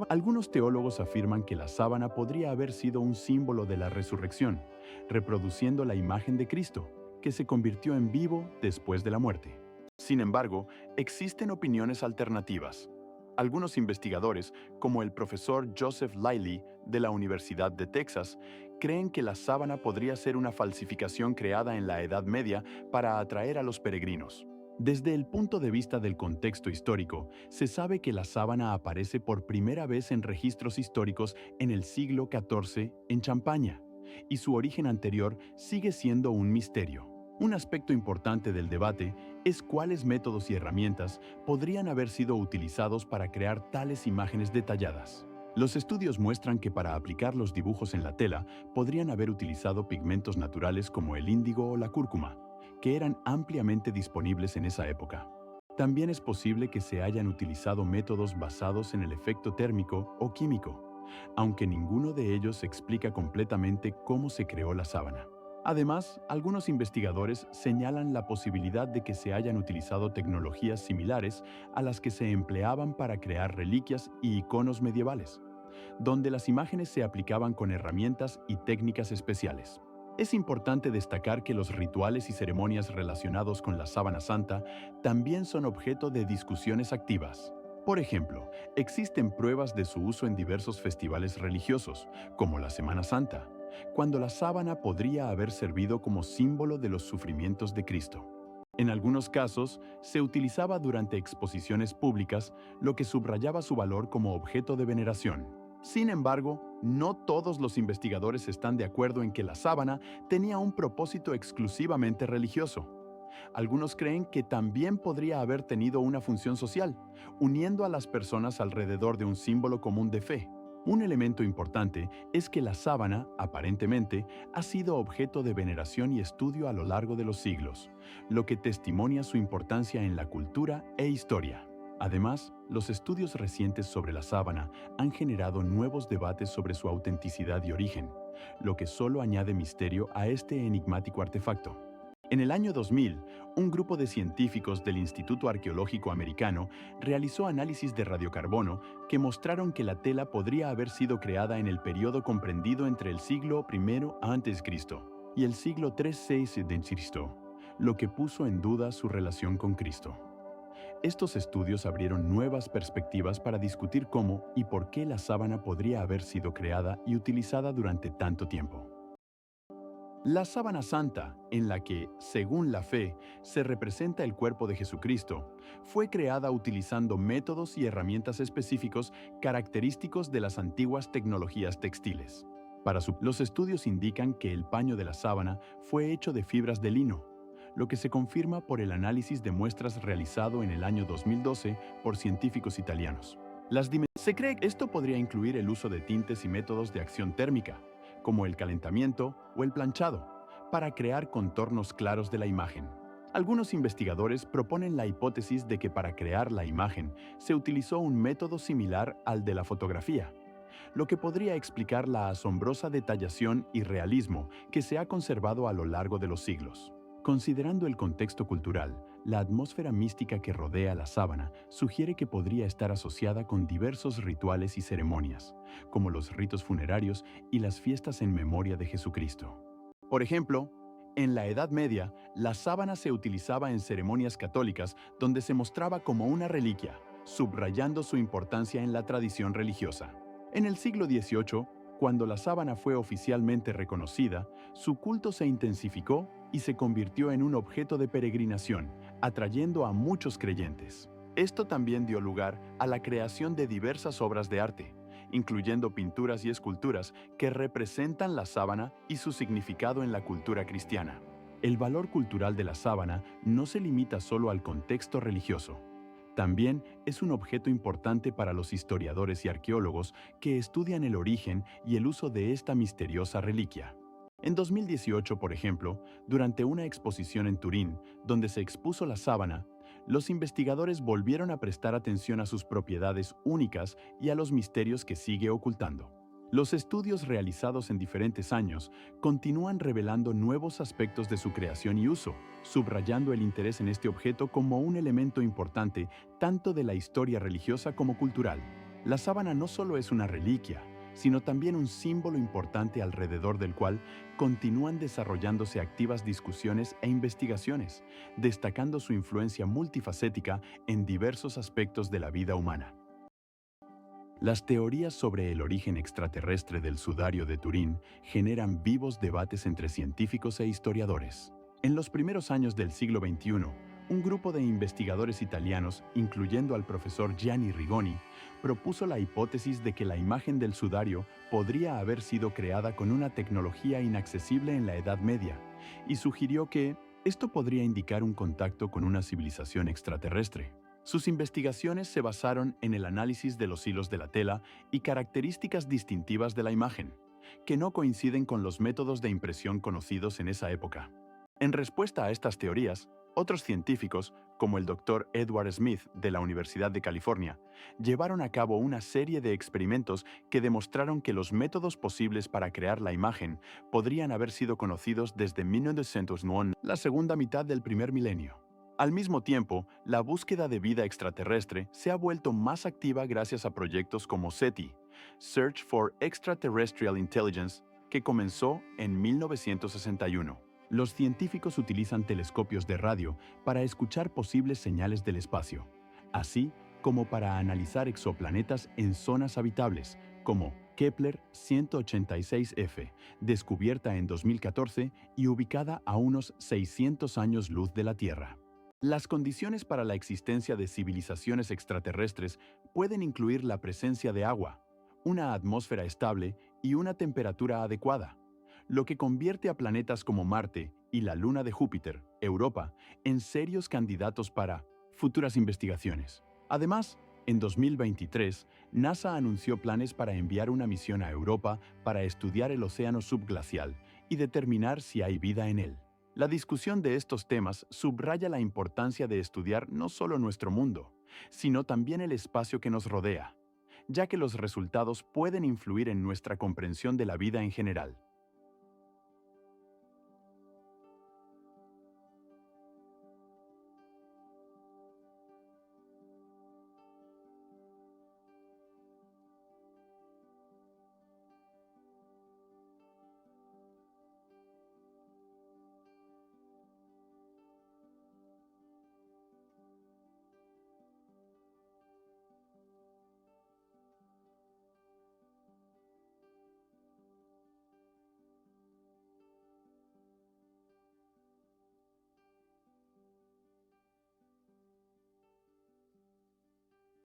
Algunos teólogos afirman que la sábana podría haber sido un símbolo de la resurrección, reproduciendo la imagen de Cristo, que se convirtió en vivo después de la muerte. Sin embargo, existen opiniones alternativas. Algunos investigadores, como el profesor Joseph Liley de la Universidad de Texas, creen que la sábana podría ser una falsificación creada en la Edad Media para atraer a los peregrinos. Desde el punto de vista del contexto histórico, se sabe que la sábana aparece por primera vez en registros históricos en el siglo XIV en Champaña, y su origen anterior sigue siendo un misterio. Un aspecto importante del debate es cuáles métodos y herramientas podrían haber sido utilizados para crear tales imágenes detalladas. Los estudios muestran que para aplicar los dibujos en la tela podrían haber utilizado pigmentos naturales como el índigo o la cúrcuma, que eran ampliamente disponibles en esa época. También es posible que se hayan utilizado métodos basados en el efecto térmico o químico, aunque ninguno de ellos explica completamente cómo se creó la sábana. Además, algunos investigadores señalan la posibilidad de que se hayan utilizado tecnologías similares a las que se empleaban para crear reliquias y iconos medievales, donde las imágenes se aplicaban con herramientas y técnicas especiales. Es importante destacar que los rituales y ceremonias relacionados con la sábana santa también son objeto de discusiones activas. Por ejemplo, existen pruebas de su uso en diversos festivales religiosos, como la Semana Santa, cuando la sábana podría haber servido como símbolo de los sufrimientos de Cristo. En algunos casos, se utilizaba durante exposiciones públicas, lo que subrayaba su valor como objeto de veneración. Sin embargo, no todos los investigadores están de acuerdo en que la sábana tenía un propósito exclusivamente religioso. Algunos creen que también podría haber tenido una función social, uniendo a las personas alrededor de un símbolo común de fe. Un elemento importante es que la sábana, aparentemente, ha sido objeto de veneración y estudio a lo largo de los siglos, lo que testimonia su importancia en la cultura e historia. Además, los estudios recientes sobre la sábana han generado nuevos debates sobre su autenticidad y origen, lo que solo añade misterio a este enigmático artefacto. En el año 2000, un grupo de científicos del Instituto Arqueológico Americano realizó análisis de radiocarbono que mostraron que la tela podría haber sido creada en el periodo comprendido entre el siglo I a.C. y el siglo III d.C., lo que puso en duda su relación con Cristo. Estos estudios abrieron nuevas perspectivas para discutir cómo y por qué la sábana podría haber sido creada y utilizada durante tanto tiempo. La sábana santa, en la que, según la fe, se representa el cuerpo de Jesucristo, fue creada utilizando métodos y herramientas específicos característicos de las antiguas tecnologías textiles. Los estudios indican que el paño de la sábana fue hecho de fibras de lino, lo que se confirma por el análisis de muestras realizado en el año 2012 por científicos italianos. Se cree que esto podría incluir el uso de tintes y métodos de acción térmica, como el calentamiento o el planchado, para crear contornos claros de la imagen. Algunos investigadores proponen la hipótesis de que para crear la imagen se utilizó un método similar al de la fotografía, lo que podría explicar la asombrosa detallación y realismo que se ha conservado a lo largo de los siglos. Considerando el contexto cultural, la atmósfera mística que rodea la sábana sugiere que podría estar asociada con diversos rituales y ceremonias, como los ritos funerarios y las fiestas en memoria de Jesucristo. Por ejemplo, en la Edad Media, la sábana se utilizaba en ceremonias católicas donde se mostraba como una reliquia, subrayando su importancia en la tradición religiosa. En el siglo XVIII, cuando la sábana fue oficialmente reconocida, su culto se intensificó y se convirtió en un objeto de peregrinación, atrayendo a muchos creyentes. Esto también dio lugar a la creación de diversas obras de arte, incluyendo pinturas y esculturas que representan la sábana y su significado en la cultura cristiana. El valor cultural de la sábana no se limita solo al contexto religioso. También es un objeto importante para los historiadores y arqueólogos que estudian el origen y el uso de esta misteriosa reliquia. En 2018, por ejemplo, durante una exposición en Turín, donde se expuso la sábana, los investigadores volvieron a prestar atención a sus propiedades únicas y a los misterios que sigue ocultando. Los estudios realizados en diferentes años continúan revelando nuevos aspectos de su creación y uso, subrayando el interés en este objeto como un elemento importante tanto de la historia religiosa como cultural. La sábana no solo es una reliquia, sino también un símbolo importante alrededor del cual continúan desarrollándose activas discusiones e investigaciones, destacando su influencia multifacética en diversos aspectos de la vida humana. Las teorías sobre el origen extraterrestre del sudario de Turín generan vivos debates entre científicos e historiadores. En los primeros años del siglo XXI, un grupo de investigadores italianos, incluyendo al profesor Gianni Rigoni, propuso la hipótesis de que la imagen del sudario podría haber sido creada con una tecnología inaccesible en la Edad Media, y sugirió que esto podría indicar un contacto con una civilización extraterrestre. Sus investigaciones se basaron en el análisis de los hilos de la tela y características distintivas de la imagen, que no coinciden con los métodos de impresión conocidos en esa época. En respuesta a estas teorías, otros científicos, como el Dr. Edward Smith de la Universidad de California, llevaron a cabo una serie de experimentos que demostraron que los métodos posibles para crear la imagen podrían haber sido conocidos desde 1909, la segunda mitad del primer milenio. Al mismo tiempo, la búsqueda de vida extraterrestre se ha vuelto más activa gracias a proyectos como SETI, Search for Extraterrestrial Intelligence, que comenzó en 1961. Los científicos utilizan telescopios de radio para escuchar posibles señales del espacio, así como para analizar exoplanetas en zonas habitables, como Kepler 186f, descubierta en 2014 y ubicada a unos 600 años luz de la Tierra. Las condiciones para la existencia de civilizaciones extraterrestres pueden incluir la presencia de agua, una atmósfera estable y una temperatura adecuada, lo que convierte a planetas como Marte y la luna de Júpiter, Europa, en serios candidatos para futuras investigaciones. Además, en 2023, NASA anunció planes para enviar una misión a Europa para estudiar el océano subglacial y determinar si hay vida en él. La discusión de estos temas subraya la importancia de estudiar no solo nuestro mundo, sino también el espacio que nos rodea, ya que los resultados pueden influir en nuestra comprensión de la vida en general.